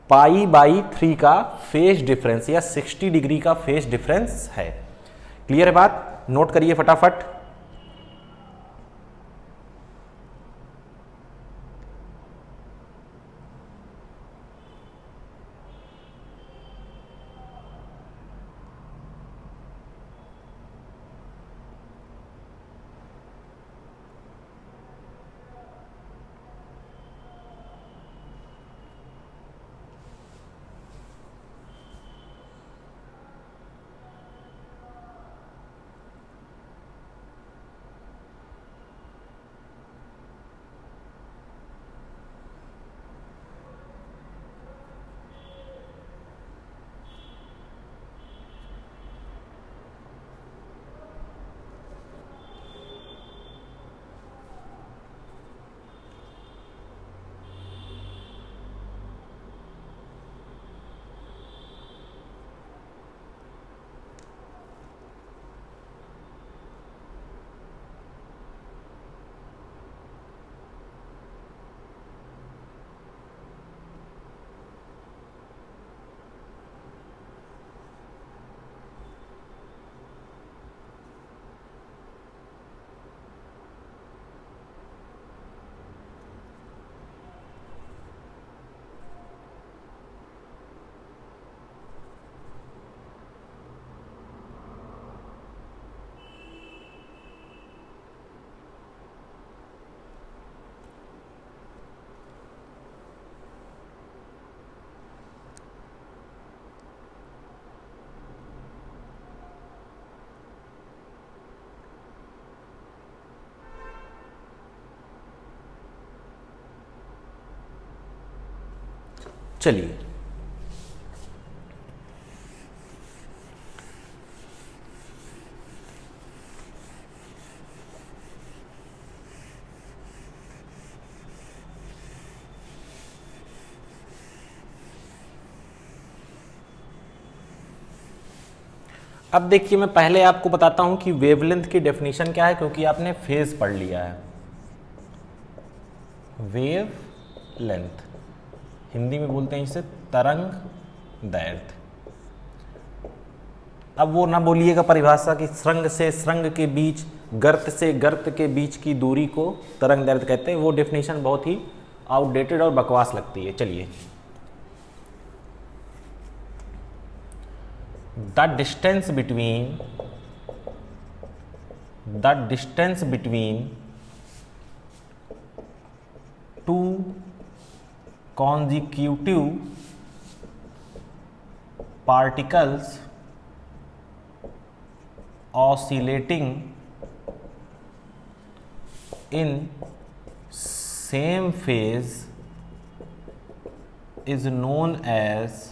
पाई बाई 3 का फेज डिफरेंस या 60 डिग्री का फेज डिफरेंस है। क्लियर है बात? नोट करिए फटाफट। चलिए अब देखिए, मैं पहले आपको बताता हूं कि वेवलेंथ की डेफिनेशन क्या है, क्योंकि आपने फेज पढ़ लिया है। वेव लेंथ हिंदी में बोलते हैं इसे तरंग दैर्घ्य। अब वो ना बोलिएगा परिभाषा कि श्रृंग से श्रृंग के बीच, गर्त से गर्त के बीच की दूरी को तरंग दैर्घ्य कहते हैं। वो डेफिनेशन बहुत ही आउटडेटेड और बकवास लगती है। चलिए, the distance between two consecutive particles oscillating in same phase is known as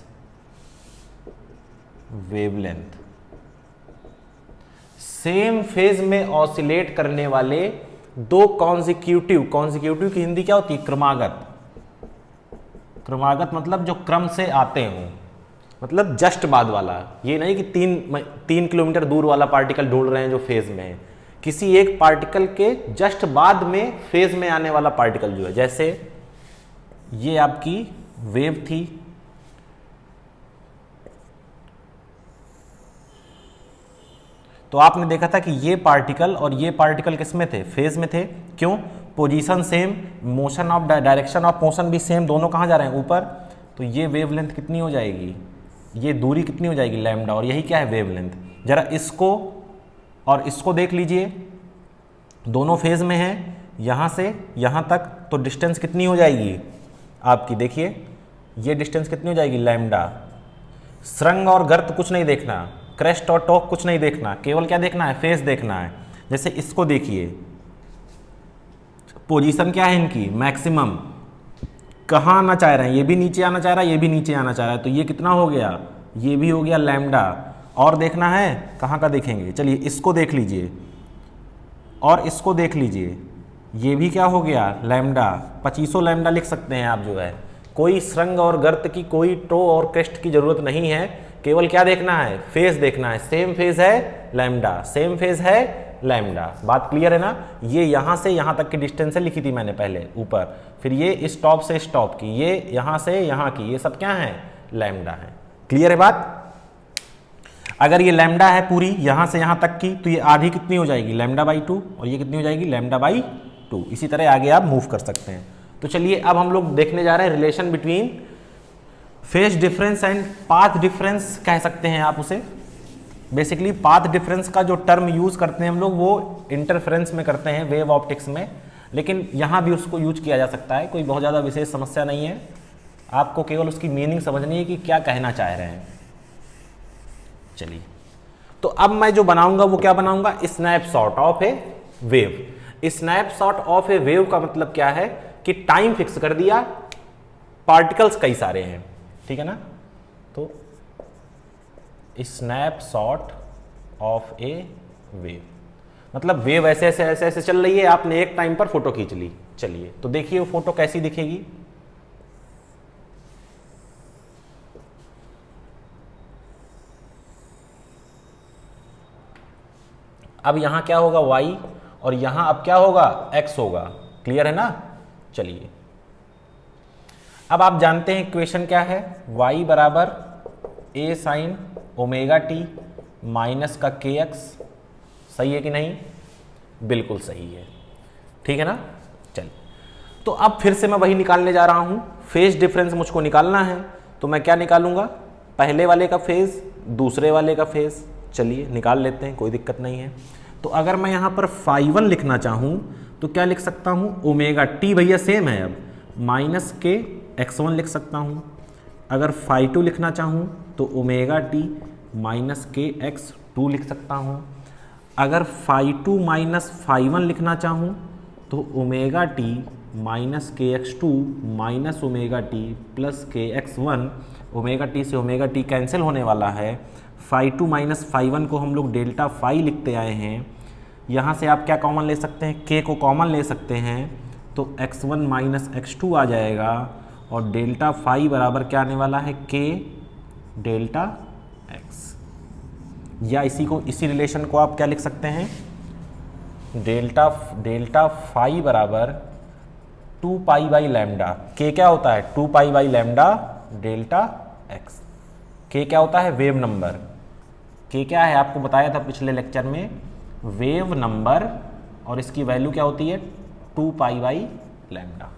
wavelength. Same phase में ऑसिलेट करने वाले दो कॉन्जिक्यूटिव की हिंदी क्या होती है? क्रमागत मतलब जो क्रम से आते हों, मतलब जस्ट बाद वाला। ये नहीं कि तीन किलोमीटर दूर वाला पार्टिकल ढूंढ रहे हैं जो फेज में है, किसी एक पार्टिकल के जस्ट बाद में फेज में आने वाला पार्टिकल जो है। जैसे ये आपकी वेव थी, तो आपने देखा था कि ये पार्टिकल और ये पार्टिकल किस में थे? फेज में थे। क्यों? Position same, motion of direction of motion भी सेम, दोनों कहाँ जा रहे हैं? ऊपर। तो ये वेवलेंथ कितनी हो जाएगी? ये दूरी कितनी हो जाएगी? लैम्डा। और यही क्या है? वेवलेंथ। जरा इसको और इसको देख लीजिए, दोनों फेज में हैं, यहाँ से यहाँ तक, तो डिस्टेंस कितनी हो जाएगी आपकी? देखिए ये डिस्टेंस कितनी हो जाएगी? लैम्डा। श्रृंग और गर्त कुछ नहीं देखना, क्रेस्ट और टॉप कुछ नहीं देखना, केवल क्या देखना है? फेस देखना है। जैसे इसको देखिए, पोजीशन क्या है इनकी? मैक्सिमम। कहाँ आना चाह रहे हैं? ये भी नीचे आना चाह रहा है, ये भी नीचे आना चाह रहा है, तो ये कितना हो गया? ये भी हो गया लैम्डा। और देखना है, कहाँ का देखेंगे? चलिए इसको देख लीजिए और इसको देख लीजिए, ये भी क्या हो गया? लैम्डा। 2500 लैम्डा लिख सकते हैं आप जो है। कोई श्रृंग और गर्त की, कोई टो और क्रेस्ट की जरूरत नहीं है, केवल क्या देखना है? फेज देखना है। सेम फेज है लैम्डा, सेम फेज है लैम्डा। बात क्लियर है ना? ये यहाँ से यहाँ तक की डिस्टेंस लिखी थी मैंने पहले ऊपर, फिर ये स्टॉप से स्टॉप की, ये यहाँ से यहाँ की, ये सब क्या है? लैम्डा है। क्लियर है बात? अगर ये लैम्डा है पूरी यहाँ से यहाँ तक की, तो ये आधी कितनी हो जाएगी? λ/2। और ये कितनी हो जाएगी? λ/2। इसी तरह आगे आप मूव कर सकते हैं। तो चलिए अब हम लोग देखने जा रहे हैं relation between phase difference and path difference, कह सकते हैं आप उसे। बेसिकली पाथ डिफरेंस का जो टर्म यूज करते हैं हम लोग, वो इंटरफेरेंस में करते हैं, वेव ऑप्टिक्स में, लेकिन यहाँ भी उसको यूज किया जा सकता है। कोई बहुत ज़्यादा विशेष समस्या नहीं है, आपको केवल उसकी मीनिंग समझनी है कि क्या कहना चाह रहे हैं। चलिए, तो अब मैं जो बनाऊंगा वो क्या बनाऊंगा? Snapshot of A wave. Snapshot of A wave का मतलब क्या है कि टाइम फिक्स कर दिया, पार्टिकल्स कई सारे हैं, ठीक है ना? तो स्नैपशॉट ऑफ ए वेव मतलब वेव ऐसे ऐसे ऐसे ऐसे चल रही है, आपने एक टाइम पर फोटो खींच ली। चलिए तो देखिए वो फोटो कैसी दिखेगी। अब यहां क्या होगा? y, और यहां अब क्या होगा? x होगा। क्लियर है ना? चलिए, अब आप जानते हैं इक्वेशन क्या है? y बराबर a sine omega T minus का kx। सही है कि नहीं? बिल्कुल सही है, ठीक है ना? चलिए, तो अब फिर से मैं वही निकालने जा रहा हूं। फेज डिफरेंस मुझको निकालना है, तो मैं क्या निकालूंगा? पहले वाले का फेज, दूसरे वाले का फेज। चलिए निकाल लेते हैं, कोई दिक्कत नहीं है। तो अगर मैं यहाँ पर φ1 लिखना चाहूँ तो क्या लिख सकता हूँ? ओमेगा टी भैया सेम है, अब माइनस के x1 लिख सकता हूँ। अगर φ2 लिखना चाहूँ तो ओमेगा टी माइनस के x2 लिख सकता हूँ। अगर φ2 माइनस φ1 लिखना चाहूँ तो omega T minus K X two minus omega T plus K X one, omega T से ओमेगा टी कैंसिल होने वाला है, phi two minus phi one को हम लोग डेल्टा फाई लिखते आए हैं। यहाँ से आप क्या कॉमन ले सकते हैं, के को कॉमन ले सकते हैं, तो X one minus X two आ जाएगा और डेल्टा फाई बराबर क्या आने वाला है, के डेल्टा एक्स। या इसी रिलेशन को आप क्या लिख सकते हैं, डेल्टा फाई बराबर 2 पाई बाई लैम्डा। के क्या होता है, 2 pi by lambda delta x. के क्या होता है, वेव नंबर। के क्या है आपको बताया था पिछले लेक्चर में, वेव नंबर, और इसकी वैल्यू क्या होती है 2 पाई बाई लैम्डा।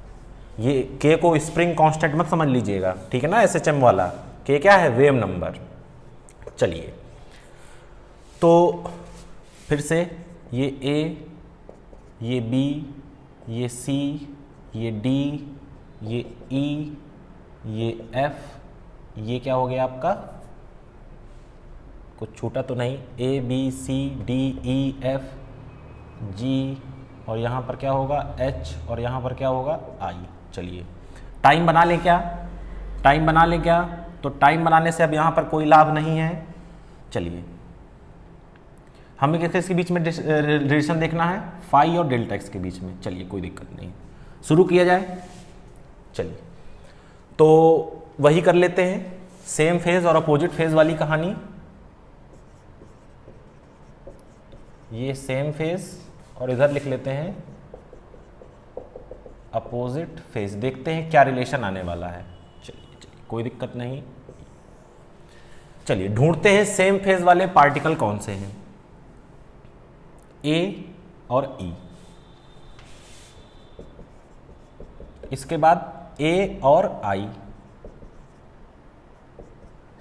ये के को स्प्रिंग कांस्टेंट मत समझ लीजिएगा, ठीक है ना, एसएचएम वाला। के क्या है, वेव नंबर। चलिए तो फिर से ये ए, ये बी, ये सी, ये डी, ये ई, ये एफ, ये क्या हो गया आपका, कुछ छूटा तो नहीं, A B C D E F G, और यहाँ पर क्या होगा एच, और यहाँ पर क्या होगा आई। चलिए टाइम बना लें क्या, टाइम बना लें क्या, तो टाइम बनाने से अब यहाँ पर कोई लाभ नहीं है। चलिए हमें किसके बीच में रिलेशन देखना है, फाई और डेल्टा एक्स के बीच में। चलिए कोई दिक्कत नहीं, शुरू किया जाए। चलिए तो वही कर लेते हैं, सेम फेज और अपोजिट फेज वाली कहानी। ये सेम फेज और इधर लिख लेते हैं अपोजिट फेज, देखते हैं क्या रिलेशन आने वाला है। चलिए कोई दिक्कत नहीं। चलिए ढूंढते हैं सेम फेज वाले पार्टिकल कौन से हैं, ए और ई। इसके बाद ए और आई,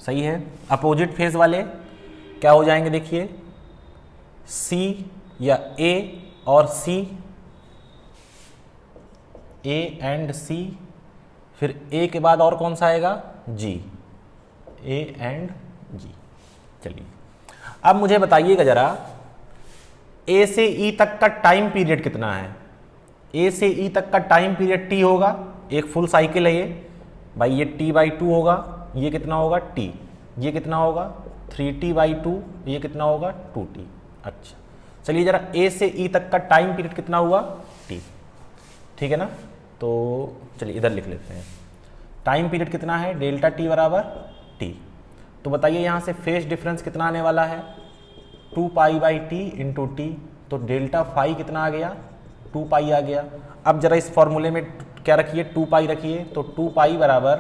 सही है। अपोजिट फेज वाले क्या हो जाएंगे, देखिए सी या ए और सी, ए एंड सी, फिर ए के बाद और कौन सा आएगा, जी, ए एंड जी। चलिए अब मुझे बताइएगा जरा, ए से ई तक का टाइम पीरियड कितना है। ए से ई तक का टाइम पीरियड टी होगा, एक फुल साइकिल है ये भाई, ये टी बाई टू होगा, ये कितना होगा टी, ये कितना होगा 3t/2, ये कितना होगा 2t। अच्छा चलिए जरा ए से ई तक का टाइम पीरियड कितना हुआ, टी, ठीक है ना। तो चलिए इधर लिख लेते हैं, टाइम पीरियड कितना है, डेल्टा टी बराबर टी। तो बताइए यहाँ से फेज डिफरेंस कितना आने वाला है, 2 pi by T into T, तो डेल्टा फाई कितना आ गया, 2 पाई आ गया। अब जरा इस फॉर्मूले में क्या रखिए, 2 पाई रखिए, तो 2 पाई बराबर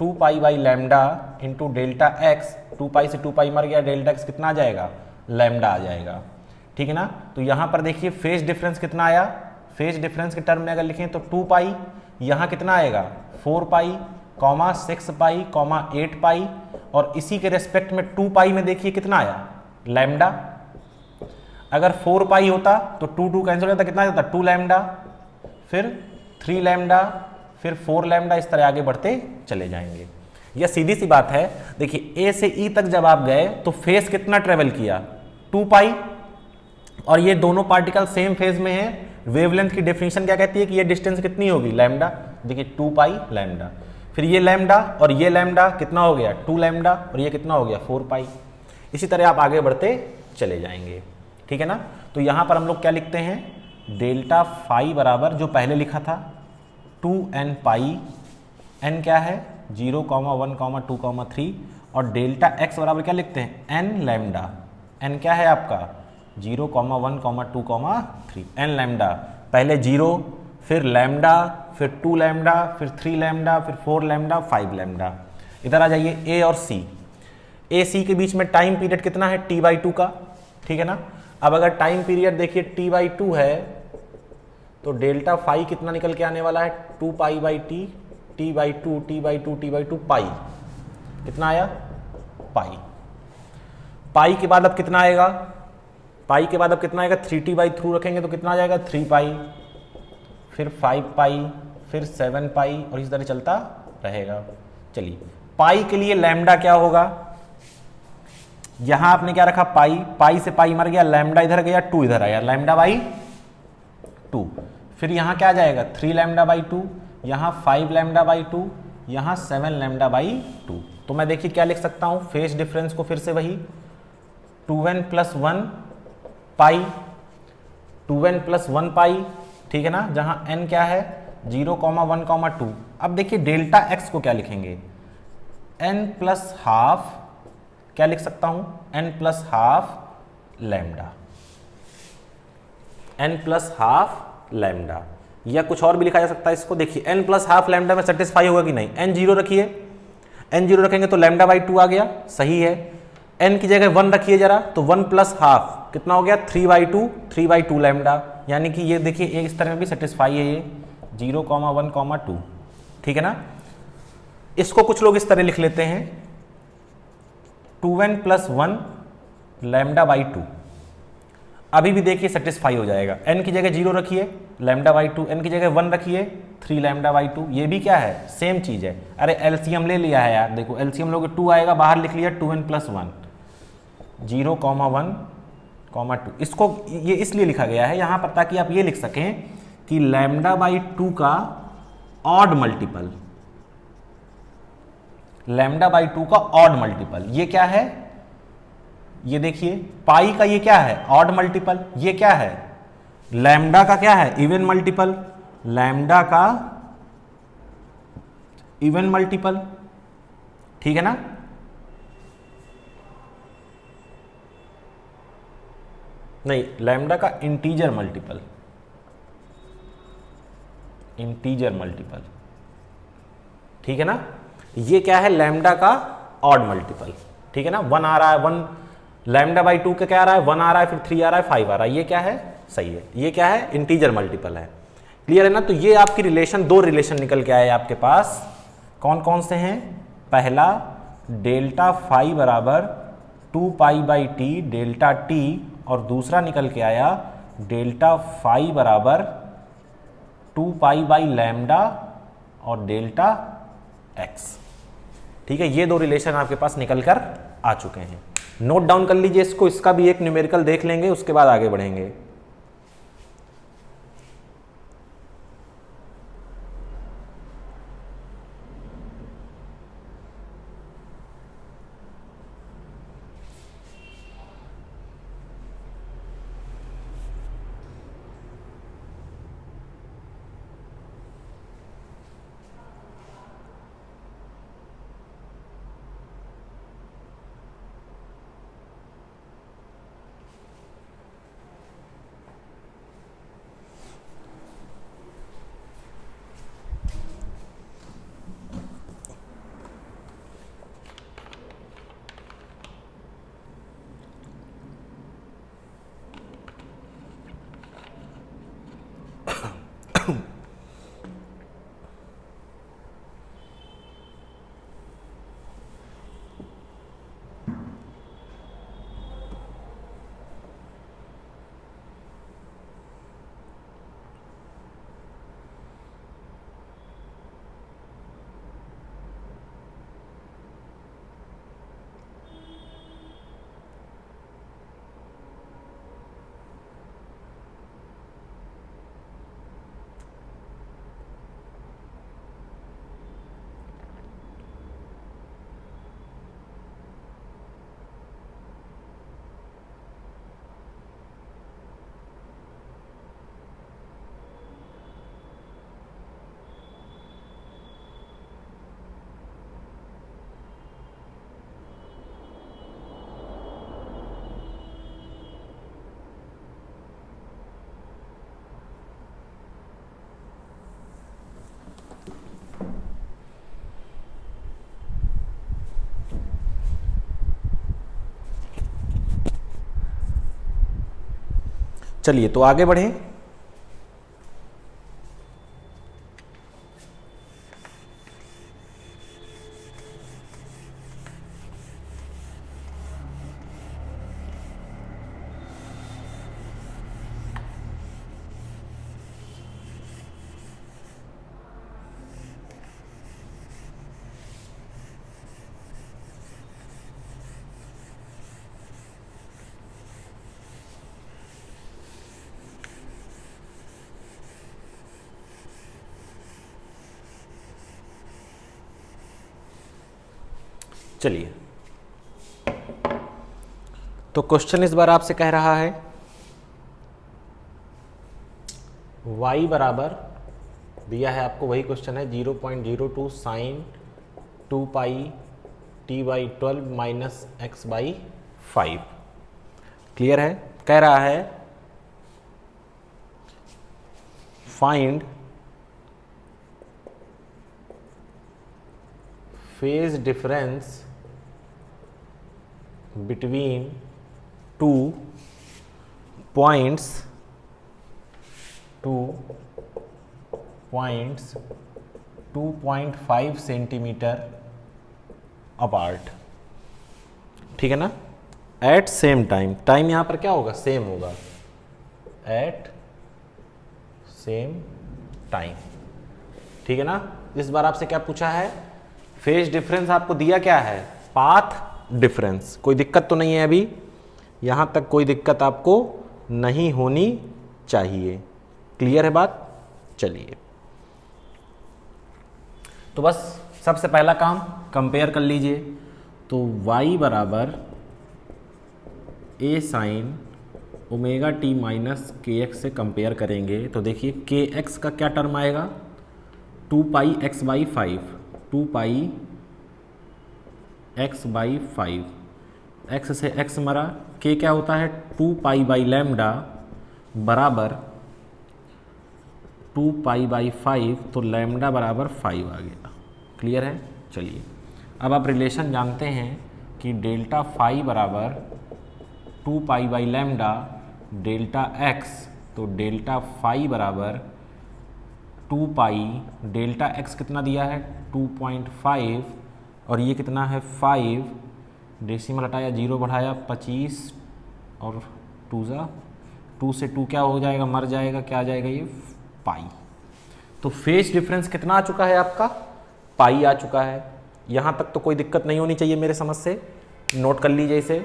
2 pi by lambda into delta x. 2 पाई से 2 पाई मर गया, डेल्टा एक्स कितना आ जाएगा, लैम्डा आ जाएगा, ठीक है ना। तो यहाँ पर देखिए फेज डिफरेंस कितना आया, फेज डिफरेंस के टर्म में अगर लिखें तो 2 पाई, यहाँ कितना आएगा 4 पाई, 6 पाई, 8 पाई, और इसी के रेस्पेक्ट में 2 पाई में देखिए कितना आया, लैम्डा। अगर 4 पाई होता तो 2 कैंसिल हो जाता, कितना जाता 2 लैम्डा, फिर 3 लैम्डा, फिर 4 लैम्डा, इस तरह आगे बढ़ते चले जाएंगे। यह सीधी सी बात है। देखिए ए से ई तक जब आप गए तो फेज कितना ट्रेवल किया, 2 पाई, और ये दोनों पार्टिकल सेम फेज में है। वेवलेंथ की डेफिनेशन क्या कहती है कि ये डिस्टेंस कितनी होगी, लैम्डा। देखिए 2 पाई लैम्डा, फिर ये लैम्डा और ये लैम्डा कितना हो गया 2 लैम्डा, और ये कितना हो गया 4 पाई। इसी तरह आप आगे बढ़ते चले जाएंगे, ठीक है ना। तो यहाँ पर हम लोग क्या लिखते हैं, डेल्टा फाई बराबर जो पहले लिखा था 2n पाई, n क्या है 0, 1, 2, 3, और डेल्टा एक्स बराबर क्या लिखते हैं n लैम्डा। n क्या है आपका 0, 1, 2, 3, n लैम्डा। पहले 0, फिर लैम्डा, फिर 2 लैम्डा, फिर 3 लैम्डा, फिर 4 लैम्डा, 5 लैम्डा। इधर आ जाइए ए और सी, ए सी के बीच में टाइम पीरियड कितना है t/2 का, ठीक है ना। अब अगर टाइम पीरियड देखिए t/2 है तो डेल्टा फाई कितना निकल के आने वाला है 2 पाई बाई टी, t/2 पाई, कितना आया पाई। पाई के बाद अब कितना आएगा, पाई के बाद अब कितना आएगा 3t/3 रखेंगे तो कितना आ जाएगा 3 पाई, फिर 5 पाई, फिर 7 पाई, और इस तरह चलता रहेगा। चलिए पाई के लिए लैम्डा क्या होगा, यहां आपने क्या रखा पाई, पाई से पाई मर गया, लैम्डा इधर गया, 2 इधर आया, लैम्डा बाई 2। फिर यहाँ क्या आ जाएगा 3 लैम्डा बाई 2, यहाँ 5 लैम्डा बाई 2, यहाँ 7 लैम्डा बाई 2। तो मैं देखिए क्या लिख सकता हूँ फेज डिफरेंस को, फिर से वही 2n प्लस 1 पाई, 2n प्लस 1 पाई, ठीक है ना, जहाँ n क्या है 0, 1, 2। अब देखिए डेल्टा x को क्या लिखेंगे, n प्लस हाफ, क्या लिख सकता हूँ n plus half lambda, n plus half lambda, या कुछ और भी लिखा जा सकता है इसको। देखिए n प्लस हाफ लैम्डा में सेटिस्फाई होगा कि नहीं, n 0 रखिए, n 0 रखेंगे तो लैम्डा बाई 2 आ गया, सही है। n की जगह 1 रखिए जरा, तो 1 प्लस हाफ कितना हो गया 3/2, 3/2 लैम्डा, यानी कि ये देखिए इस तरह में भी सेटिस्फाई है ये 0, 1, 2, ठीक है ना। इसको कुछ लोग इस तरह लिख लेते हैं 2n प्लस 1 लैम्डा बाई 2, अभी भी देखिए सेटिस्फाई हो जाएगा। n की जगह 0 रखिए लैम्डा बाई 2, n की जगह 1 रखिए 3 लैम्डा बाई 2, ये भी क्या है सेम चीज है। अरे एलसीएम ले लिया है यार, देखो एलसीएम लोगे 2 आएगा, बाहर लिख लिया 2n प्लस 1, 0, 1, 2। इसको ये इसलिए लिखा गया है यहाँ पर ताकि आप ये लिख सकें कि लैम्डा बाई 2 का ऑड मल्टीपल, लैम्डा बाई 2 का ऑड मल्टीपल ये क्या है, ये देखिए पाई का ये क्या है ऑड मल्टीपल, ये क्या है लैम्डा का क्या है इवन मल्टीपल, लैम्डा का इवन मल्टीपल, ठीक है ना। नहीं, लैम्डा का इंटीजर मल्टीपल, इंटीजर मल्टीपल, ठीक है ना। ये क्या है लैम्डा का ऑड मल्टीपल, ठीक है ना। 1 आ रहा है, 1 लैम्डा बाई 2 का क्या आ रहा है 1 आ रहा है, फिर 3 आ रहा है, 5 आ रहा है, ये क्या है सही है, ये क्या है इंटीजर मल्टीपल है, क्लियर है ना। तो ये आपकी रिलेशन, दो रिलेशन निकल के आए आपके पास, कौन कौन से हैं, पहला डेल्टा फाई बराबर 2 pi by T delta T, और दूसरा निकल के आया डेल्टा फाई बराबर 2 पाई बाई लैम्डा और डेल्टा एक्स, ठीक है। ये दो रिलेशन आपके पास निकल कर आ चुके हैं, नोट डाउन कर लीजिए इसको, इसका भी एक न्यूमेरिकल देख लेंगे उसके बाद आगे बढ़ेंगे। चलिए तो आगे बढ़ें। चलिए, तो क्वेश्चन इस बार आपसे कह रहा है y बराबर दिया है आपको, वही क्वेश्चन है 0.02 sine 2 pi t by 12 minus X by 5। Clear है? कह रहा है find phase difference between two points 2.5 centimetre apart. ठीक है ना? एट सेम टाइम, टाइम यहां पर क्या होगा? सेम होगा, एट सेम टाइम। ठीक है ना? इस बार आपसे क्या पूछा है? फेज डिफरेंस आपको दिया क्या है? Path difference. कोई दिक्कत तो नहीं है अभी, यहां तक कोई दिक्कत आपको नहीं होनी चाहिए। क्लियर है बात? चलिए, तो बस सबसे पहला काम कंपेयर कर लीजिए। तो y बराबर a sine omega T minus K x से कंपेयर करेंगे तो देखिए के एक्स का क्या टर्म आएगा? 2 pi X by 5, 2 pi X by 5, X से एक्स मरा, के क्या होता है? 2 पाई बाई लैम्डा बराबर 2 पाई बाई 5, तो लैम्डा बराबर 5 आ गया। क्लियर है? चलिए, अब आप रिलेशन जानते हैं कि डेल्टा फाई बराबर 2 pi by lambda delta x, तो डेल्टा फाई बराबर 2 पाई, डेल्टा एक्स कितना दिया है? 2.5, और ये कितना है? 5, डेसिमल हटाया, 0 बढ़ाया, 25, और 2 से 2 क्या हो जाएगा? मर जाएगा, क्या आ जाएगा? ये पाई। तो फेज डिफरेंस कितना आ चुका है आपका? पाई आ चुका है। यहां तक तो कोई दिक्कत नहीं होनी चाहिए मेरे समझ से, नोट कर लीजिए इसे।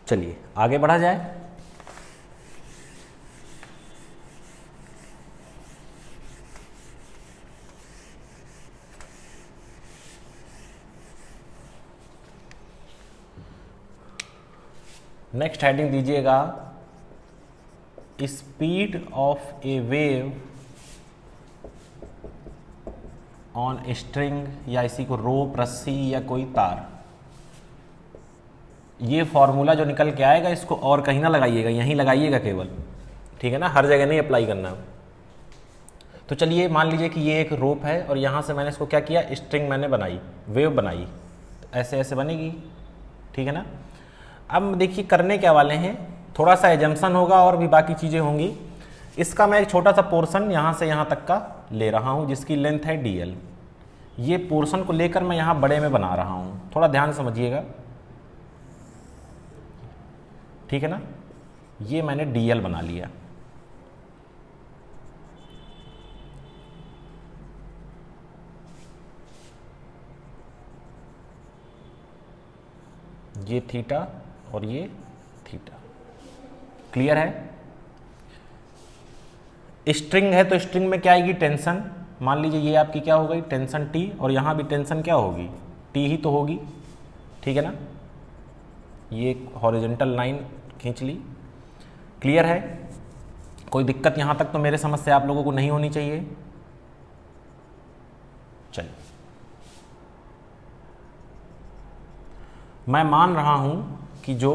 चलिए आगे बढ़ा जाए। नेक्स्ट हेडिंग दीजिएगा speed of A wave on string, या इसी को रोप, रस्सी या कोई तार। ये फॉर्मूला जो निकल के आएगा इसको और कहीं ना लगाइएगा, यहीं लगाइएगा केवल। ठीक है ना? हर जगह नहीं अप्लाई करना। तो चलिए मान लीजिए कि ये एक रोप है और यहाँ से मैंने इसको क्या किया? स्ट्रिंग मैंने बनाई, वेव बनाई, ऐसे ऐसे बनेगी। ठीक है ना? अब देखिए करने क्या वाले हैं, थोड़ा सा एजम्पशन होगा और भी बाकी चीज़ें होंगी। इसका मैं एक छोटा सा पोर्शन यहाँ से यहाँ तक का ले रहा हूँ जिसकी लेंथ है dl। ये पोर्शन को लेकर मैं यहाँ बड़े में बना रहा हूँ, थोड़ा ध्यान समझिएगा। ठीक है ना? ये मैंने dl बना लिया। ये थीटा और ये थीटा। क्लियर है? स्ट्रिंग है तो स्ट्रिंग में क्या आएगी? टेंशन। मान लीजिए ये आपकी क्या हो गई? टेंशन T, और यहाँ भी टेंशन क्या होगी? T ही तो होगी। ठीक है ना? ये हॉरिजॉन्टल लाइन खींच ली। क्लियर है? कोई दिक्कत यहाँ तक तो मेरे समझ से आप लोगों को नहीं होनी चाहिए। चलिए, मैं मान रहा हूं कि जो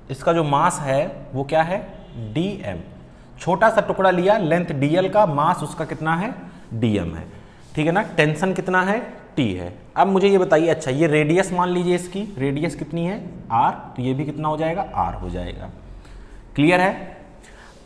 इसका जो मास है वो क्या है? dm। छोटा सा टुकड़ा लिया, लेंथ dl का, मास उसका कितना है? dm है। ठीक है ना? टेंशन कितना है? टी है। अब मुझे ये बताइए, अच्छा ये रेडियस मान लीजिए, इसकी रेडियस कितनी है आर, तो ये भी कितना हो जाएगा आर हो जाएगा। क्लियर है।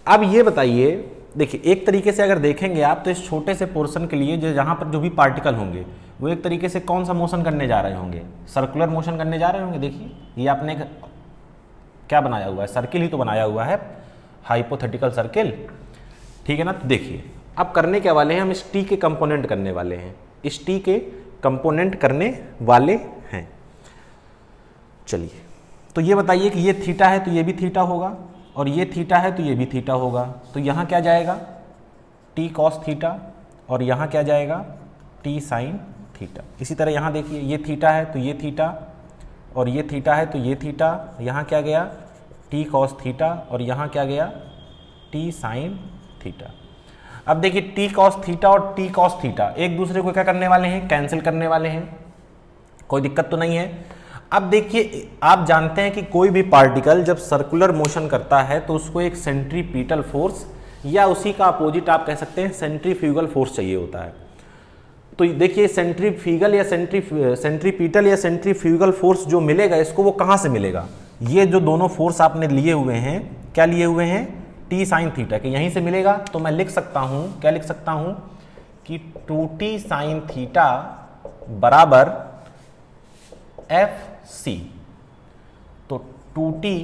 अब ये बताइए, देखिए एक तरीके से अगर देखेंगे आप तो इस छोटे से पोर्शन के लिए जो यहाँ पर जो भी पार्टिकल होंगे वो एक तरीके से कौन सा मोशन करने जा रहे होंगे, सर्कुलर मोशन करने जा रहे होंगे। देखिए ये आपने क्या बनाया हुआ है, सर्किल ही तो बनाया हुआ है, हाइपोथेटिकल सर्किल, ठीक है ना। तो देखिए अब करने के वाले हैं हम, इस टी के कंपोनेंट करने वाले हैं, इस टी के कंपोनेंट करने वाले हैं। चलिए तो ये बताइए कि ये थीटा है तो ये भी थीटा होगा, और ये थीटा है तो ये भी थीटा होगा, तो यहाँ क्या जाएगा टी कॉस थीटा, और यहाँ क्या जाएगा टी साइन थीटा। इसी तरह यहाँ देखिए ये थीटा है तो ये थीटा, और ये थीटा है तो ये थीटा, यहाँ क्या गया टी कॉस थीटा, और यहाँ क्या गया टी साइन थीटा। अब देखिए टी कॉस थीटा और टी कॉस थीटा एक दूसरे को क्या करने वाले हैं, कैंसिल करने वाले हैं, कोई दिक्कत तो नहीं है। अब देखिए आप जानते हैं कि कोई भी पार्टिकल जब सर्कुलर मोशन करता है तो उसको एक सेंट्रीपिटल फोर्स या उसी का अपोजिट आप कह सकते हैं सेंट्रीफ्यूगल फोर्स चाहिए होता है। तो देखिए सेंट्रीफ्यूगल या सेंट्रीपिटल या सेंट्रीफ्यूगल फोर्स जो मिलेगा इसको, वो कहाँ से मिलेगा, ये जो दोनों फोर्स आपने लिए हुए हैं, क्या लिए हुए हैं टी साइन थीटा के, यहीं से मिलेगा। तो मैं लिख सकता हूँ, क्या लिख सकता हूँ कि 2t साइन थीटा बराबर एफ सी। तो 2t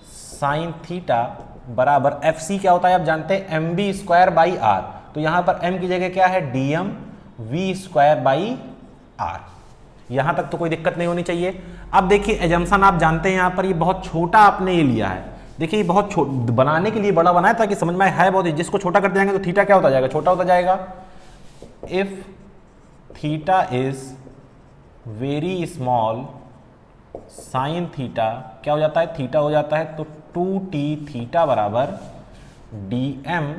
साइन थीटा बराबर एफ सी क्या होता है आप जानते हैं, M B square by R. तो यहाँ पर m की जगह क्या है D M V square by R. यहाँ तक तो कोई दिक्कत नहीं होनी चाहिए। अब देखिए एजम्पशन आप जानते हैं, यहाँ पर ये बहुत छोटा आपने ये लिया है। देखिए ये बहुत बनाने के लिए बड़ा बनाया ताकि समझ में है बहुत, जिसको छोटा करते जाएंगे तो थीटा क्या होता जाएगा, छोटा होता जाएगा। If theta is very small sine theta क्या हो जाता है, थीटा हो जाता है। तो 2t थीटा बराबर D M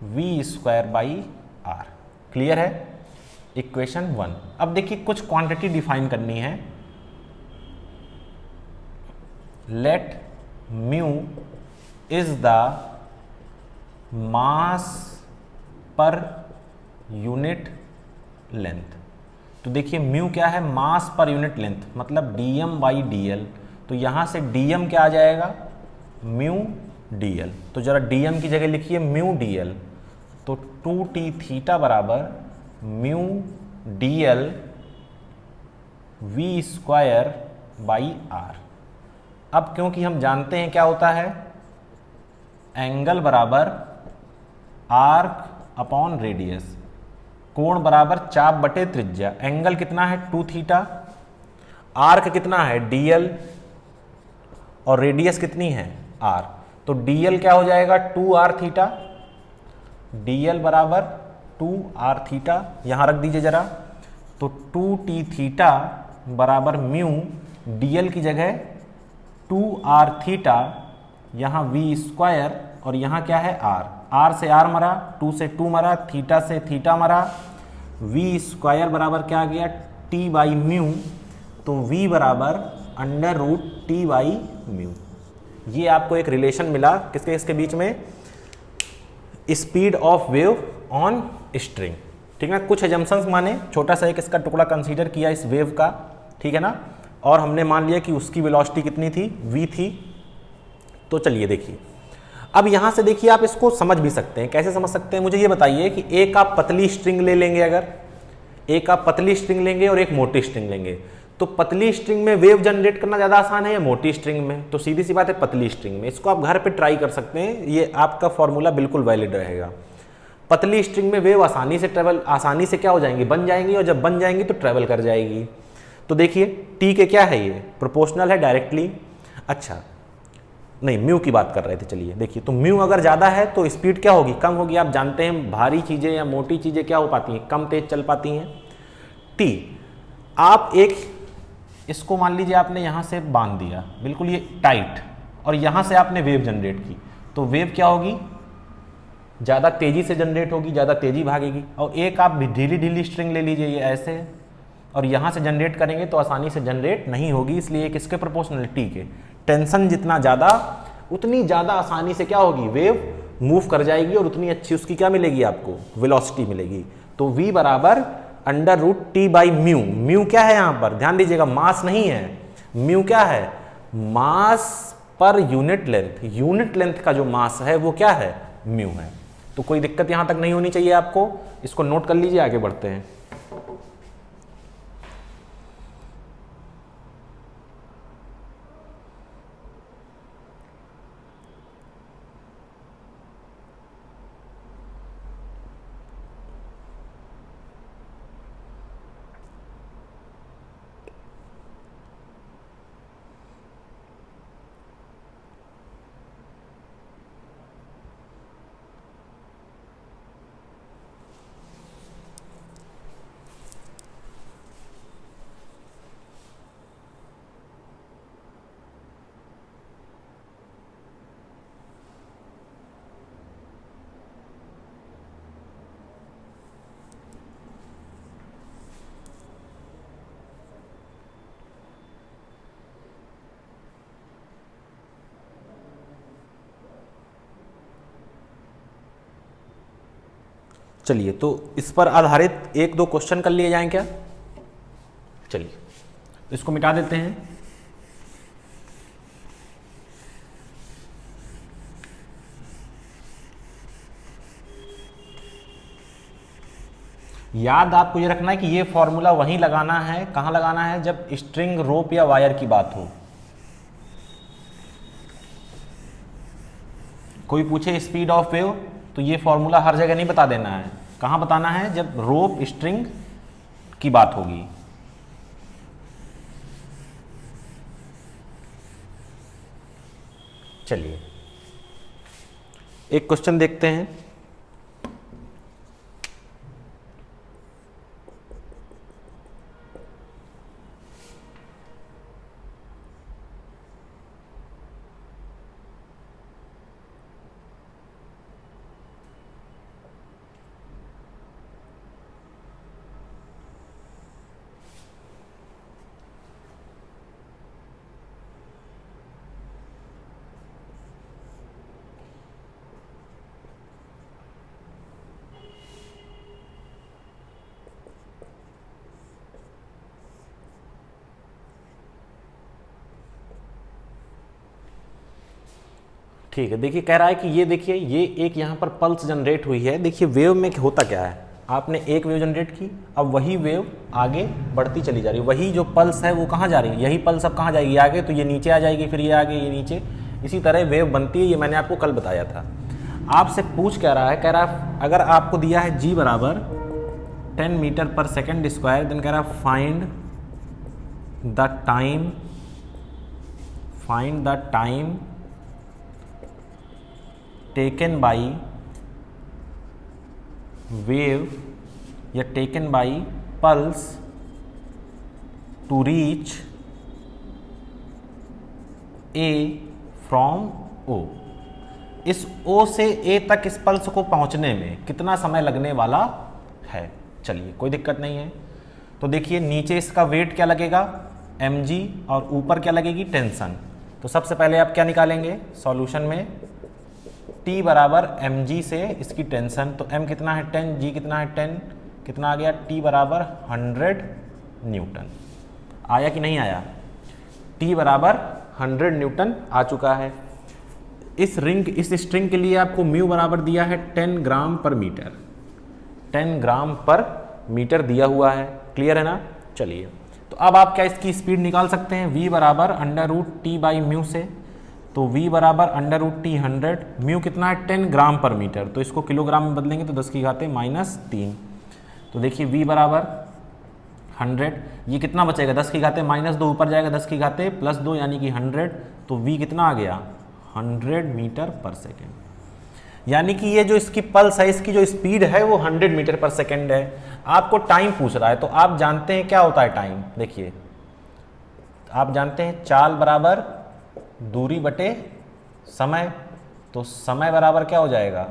V square by R. Clear है इक्वेशन 1। अब देखिए कुछ क्वांटिटी डिफाइन करनी है। Let mu is the mass per unit length. तो देखिए म्यू क्या है, मास पर यूनिट लेंथ, मतलब dm बाई dl। तो यहाँ से dm क्या आ जाएगा, म्यू dl। तो जरा dm की जगह लिखिए म्यू dl। तो 2t थीटा बराबर mu dl v square by R. अब क्योंकि हम जानते हैं क्या होता है, एंगल बराबर आर्क अपॉन रेडियस, कोण बराबर चाप बटे त्रिज्या। एंगल कितना है 2 थीटा, आर्क कितना है dl, और रेडियस कितनी है r। तो dl क्या हो जाएगा 2r थीटा, dl बराबर 2r थीटा, यहां रख दीजिए जरा। तो 2t थीटा बराबर म्यू dl की जगह 2r थीटा, यहाँ v स्क्वायर, और यहाँ क्या है r, r से r मरा, 2 से 2 मरा, थीटा से थीटा मरा, v स्क्वायर बराबर क्या आ गया t बाई म्यू। तो v बराबर under root t by mu. ये आपको एक रिलेशन मिला किसके इसके बीच में, speed of wave on string, ठीक है ना। कुछ एजम्पशंस माने, छोटा सा एक इसका टुकड़ा कंसीडर किया इस वेव का, ठीक है ना, और हमने मान लिया कि उसकी वेलोसिटी कितनी थी, v थी। तो चलिए देखिए अब यहाँ से देखिए आप इसको समझ भी सकते हैं। कैसे समझ सकते हैं, मुझे ये बताइए कि एक आप पतली स्ट्रिंग ले लेंगे, अगर एक आप पतली स्ट्रिंग लेंगे और एक मोटी स्ट्रिंग लेंगे, तो पतली स्ट्रिंग में वेव जनरेट करना ज़्यादा आसान है या मोटी स्ट्रिंग में, तो सीधी सी बात है पतली स्ट्रिंग में। इसको आप घर पे ट्राई कर सकते हैं, ये आपका फॉर्मूला बिल्कुल वैलिड रहेगा। पतली स्ट्रिंग में वेव आसानी से क्या हो जाएंगी, बन जाएंगी, और जब बन जाएंगी तो ट्रेवल कर जाएगी। तो देखिए टी के क्या है, ये प्रोपोर्शनल है डायरेक्टली। अच्छा नहीं, म्यू की बात कर रहे थे। चलिए देखिए, तो म्यू अगर ज़्यादा है तो स्पीड क्या होगी, कम होगी। आप जानते हैं भारी चीज़ें या मोटी चीज़ें क्या हो पाती हैं, कम तेज चल पाती हैं। टी आप एक इसको मान लीजिए आपने यहाँ से बांध दिया बिल्कुल ये टाइट, और यहाँ से आपने वेव जनरेट की, तो वेव क्या होगी, ज़्यादा तेज़ी से जनरेट होगी, ज़्यादा तेज़ी भागेगी। और एक आप ढीली ढीली स्ट्रिंग ले लीजिए, ये ऐसे, और यहाँ से जनरेट करेंगे तो आसानी से जनरेट नहीं होगी। इसलिए किसके प्रोपोर्शनल, टी के। टेंशन जितना ज़्यादा उतनी ज़्यादा आसानी से क्या होगी, वेव मूव कर जाएगी, और उतनी अच्छी उसकी क्या मिलेगी आपको, वेलोसिटी मिलेगी। तो v बराबर under root T by mu. Mu क्या है यहाँ पर, ध्यान दीजिएगा, मास नहीं है, म्यू क्या है, मास per unit length. Unit length का जो मास है वो क्या है, म्यू है। तो कोई दिक्कत यहां तक नहीं होनी चाहिए आपको, इसको नोट कर लीजिए, आगे बढ़ते हैं। चलिए, तो इस पर आधारित एक दो क्वेश्चन कर लिए जाएं क्या। चलिए, तो इसको मिटा देते हैं। याद आपको ये रखना है कि ये फॉर्मूला वहीं लगाना है, कहां लगाना है, जब स्ट्रिंग, रोप या वायर की बात हो। कोई पूछे स्पीड ऑफ वेव, तो ये फॉर्मूला हर जगह नहीं बता देना है, कहां बताना है, जब रोप स्ट्रिंग की बात होगी। चलिए, एक क्वेश्चन देखते हैं। ठीक है, देखिए कह रहा है कि ये देखिए, ये एक यहाँ पर पल्स जनरेट हुई है। देखिए वेव में होता क्या है, आपने एक वेव जनरेट की, अब वही वेव आगे बढ़ती चली जा रही है। वही जो पल्स है वो कहाँ जा रही है, यही पल्स अब कहाँ जाएगी, आगे, तो ये नीचे आ जाएगी, फिर ये आगे, ये नीचे, इसी तरह वेव बनती है। ये मैंने आपको कल बताया था। आपसे पूछ कह रहा है अगर आपको दिया है g बराबर 10 मीटर पर सेकेंड स्क्वायर, देन कह रहा है find the time taken by wave या taken by pulse to reach A from O. इस ओ से ए तक इस पल्स को पहुंचने में कितना समय लगने वाला है। चलिए, कोई दिक्कत नहीं है। तो देखिए, नीचे इसका वेट क्या लगेगा, mg, और ऊपर क्या लगेगी, टेंशन। तो सबसे पहले आप क्या निकालेंगे सॉल्यूशन में, T बराबर mg से इसकी टेंशन, तो m कितना है 10, g कितना है 10, कितना आ गया, T बराबर 100 न्यूटन। आया कि नहीं आया, T बराबर 100 न्यूटन आ चुका है। इस स्ट्रिंग के लिए आपको म्यू बराबर दिया है 10 ग्राम पर मीटर, 10 ग्राम पर मीटर दिया हुआ है। क्लियर है ना। चलिए, तो अब आप क्या इसकी स्पीड निकाल सकते हैं, v बराबर under root T by mu से। तो v बराबर अंडर रूट टी 100, म्यू कितना है 10 ग्राम पर मीटर, तो इसको किलोग्राम में बदलेंगे तो 10 की घाते -3। तो देखिए v बराबर 100, ये कितना बचेगा, 10 की घाते -2 ऊपर जाएगा, 10 की घाते +2 यानी कि 100। तो v कितना आ गया, 100 मीटर पर सेकेंड। यानी कि ये जो इसकी पल्स है, इसकी जो स्पीड है वो 100 मीटर पर सेकेंड है। आपको टाइम पूछ रहा है, तो आप जानते हैं क्या होता है टाइम। देखिए, आप जानते हैं चाल बराबर दूरी बटे समय। तो समय बराबर क्या हो जाएगा,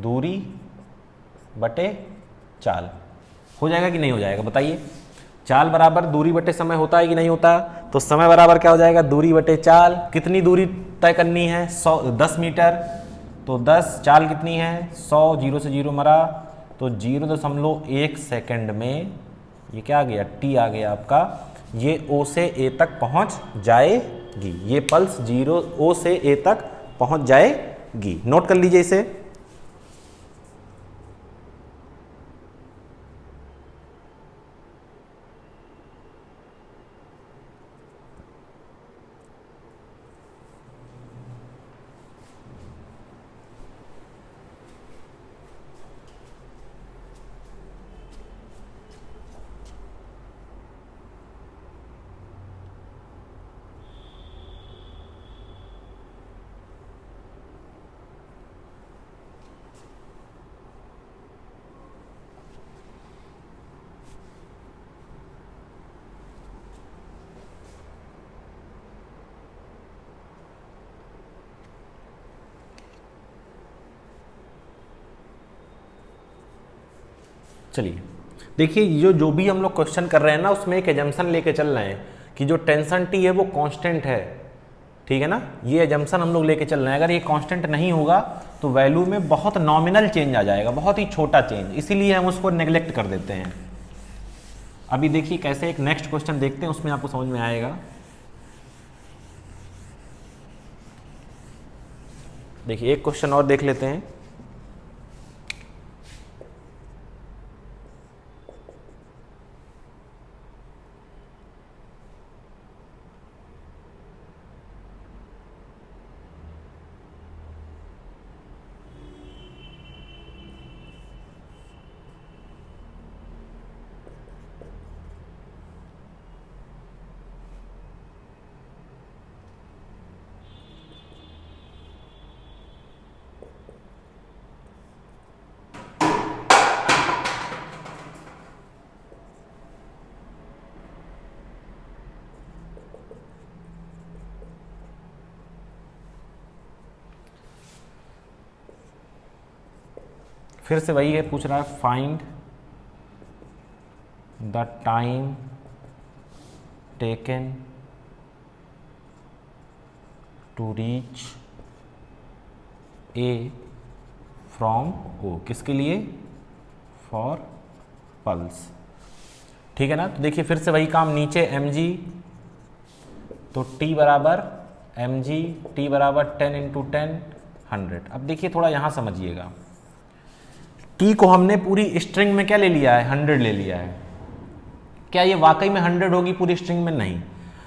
दूरी बटे चाल। हो जाएगा कि नहीं हो जाएगा, बताइए। चाल बराबर दूरी बटे समय होता है कि नहीं होता। तो समय बराबर क्या हो जाएगा, दूरी बटे चाल। कितनी दूरी तय करनी है, 10 मीटर। तो 10, चाल कितनी है 100, 0 से 0 मरा, तो 0.1 सेकंड में ये क्या आ गया, टी आ गया आपका, ये ओ से ए तक पहुंच जाएगी। ये पल्स ओ से ए तक पहुंच जाएगी। नोट कर लीजिए इसे। चलिए देखिए, जो भी हम लोग क्वेश्चन कर रहे हैं ना, उसमें एक एजम्पशन लेके चल रहे हैं कि जो टेंशन टी है वो कांस्टेंट है, ठीक है ना। ये एजम्पशन हम लोग लेके चल रहे हैं। अगर ये कांस्टेंट नहीं होगा तो वैल्यू में बहुत नॉमिनल चेंज आ जाएगा, बहुत ही छोटा चेंज, इसीलिए हम उसको नेग्लेक्ट कर देते हैं। अभी देखिए कैसे, एक नेक्स्ट क्वेश्चन देखते हैं, उसमें आपको समझ में आएगा। देखिए एक क्वेश्चन और देख लेते हैं। फिर से वही है, पूछ रहा है find the time taken to reach A from O. किसके लिए? फॉर पल्स, ठीक है ना। तो देखिए फिर से वही काम, नीचे mg, तो t बराबर mg, t बराबर 10 × 10 100। अब देखिए थोड़ा यहाँ समझिएगा, t को हमने पूरी स्ट्रिंग में क्या ले लिया है, 100 ले लिया है। क्या ये वाकई में 100 होगी पूरी स्ट्रिंग में? नहीं।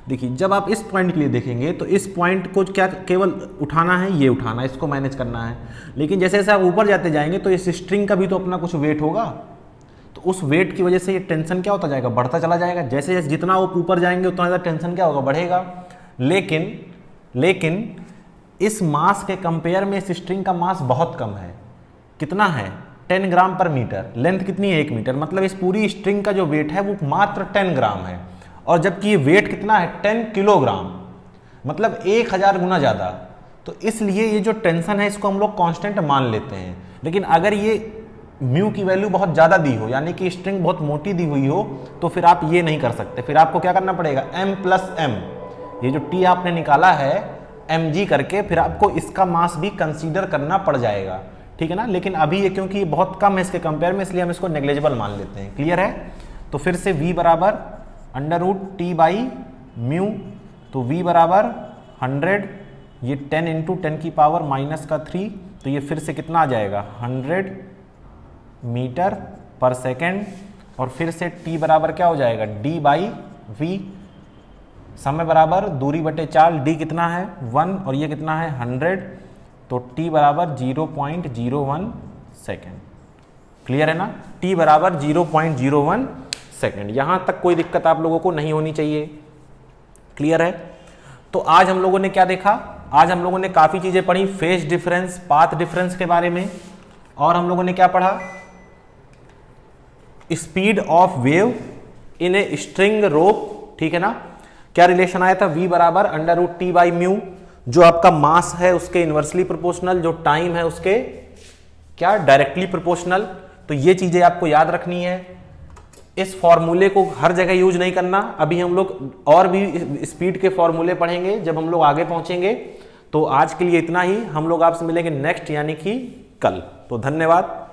देखिए जब आप इस पॉइंट के लिए देखेंगे तो इस पॉइंट को क्या केवल उठाना है, ये उठाना है, इसको मैनेज करना है। लेकिन जैसे जैसे आप ऊपर जाते जाएंगे तो इस स्ट्रिंग का भी तो अपना कुछ वेट होगा, तो उस वेट की वजह से ये टेंशन क्या होता जाएगा, बढ़ता चला जाएगा। जैसे जैसे जितना वो ऊपर जाएंगे उतना ज़्यादा टेंशन क्या होगा, बढ़ेगा। लेकिन इस मास के कंपेयर में इस स्ट्रिंग का मास बहुत कम है। कितना है? 10 ग्राम पर मीटर। लेंथ कितनी है? 1 मीटर। मतलब इस पूरी स्ट्रिंग का जो वेट है वो मात्र 10 ग्राम है, और जबकि ये वेट कितना है, 10 किलोग्राम, मतलब 1000 गुना ज़्यादा। तो इसलिए ये जो टेंशन है इसको हम लोग कांस्टेंट मान लेते हैं। लेकिन अगर ये म्यू की वैल्यू बहुत ज़्यादा दी हो, यानी कि स्ट्रिंग बहुत मोटी दी हुई हो, तो फिर आप ये नहीं कर सकते। फिर आपको क्या करना पड़ेगा, m+m, ये जो t आपने निकाला है mg करके, फिर आपको इसका मास भी कंसीडर करना पड़ जाएगा, ठीक है ना। लेकिन अभी ये क्योंकि ये बहुत कम है इसके कंपेयर में, इसलिए हम इसको नेग्लेजिबल मान लेते हैं। क्लियर है? तो फिर से v बराबर √t/μ, तो v बराबर 100, ये 10 × 10⁻³ तो ये फिर से कितना आ जाएगा, 100 मीटर पर सेकेंड। और फिर से t बराबर क्या हो जाएगा, d/v, समय बराबर दूरी बटे 4, d कितना है 1 और ये कितना है 100, तो t बराबर 0.01 सेकेंड। क्लियर है ना? t बराबर 0.01 सेकेंड। यहाँ तक कोई दिक्कत आप लोगों को नहीं होनी चाहिए। क्लियर है? तो आज हम लोगों ने क्या देखा, आज हम लोगों ने काफ़ी चीज़ें पढ़ी, फेज डिफरेंस, पाथ डिफरेंस के बारे में, और हम लोगों ने क्या पढ़ा, speed of wave in a string rope, ठीक है ना। क्या रिलेशन आया था, v बराबर √t/μ, जो आपका मास है उसके इन्वर्सली प्रोपोर्शनल, जो टाइम है उसके क्या डायरेक्टली प्रोपोर्शनल। तो ये चीजें आपको याद रखनी है। इस फॉर्मूले को हर जगह यूज नहीं करना। अभी हम लोग और भी स्पीड के फॉर्मूले पढ़ेंगे जब हम लोग आगे पहुंचेंगे। तो आज के लिए इतना ही, हम लोग आपसे मिलेंगे नेक्स्ट यानी कि कल। तो धन्यवाद।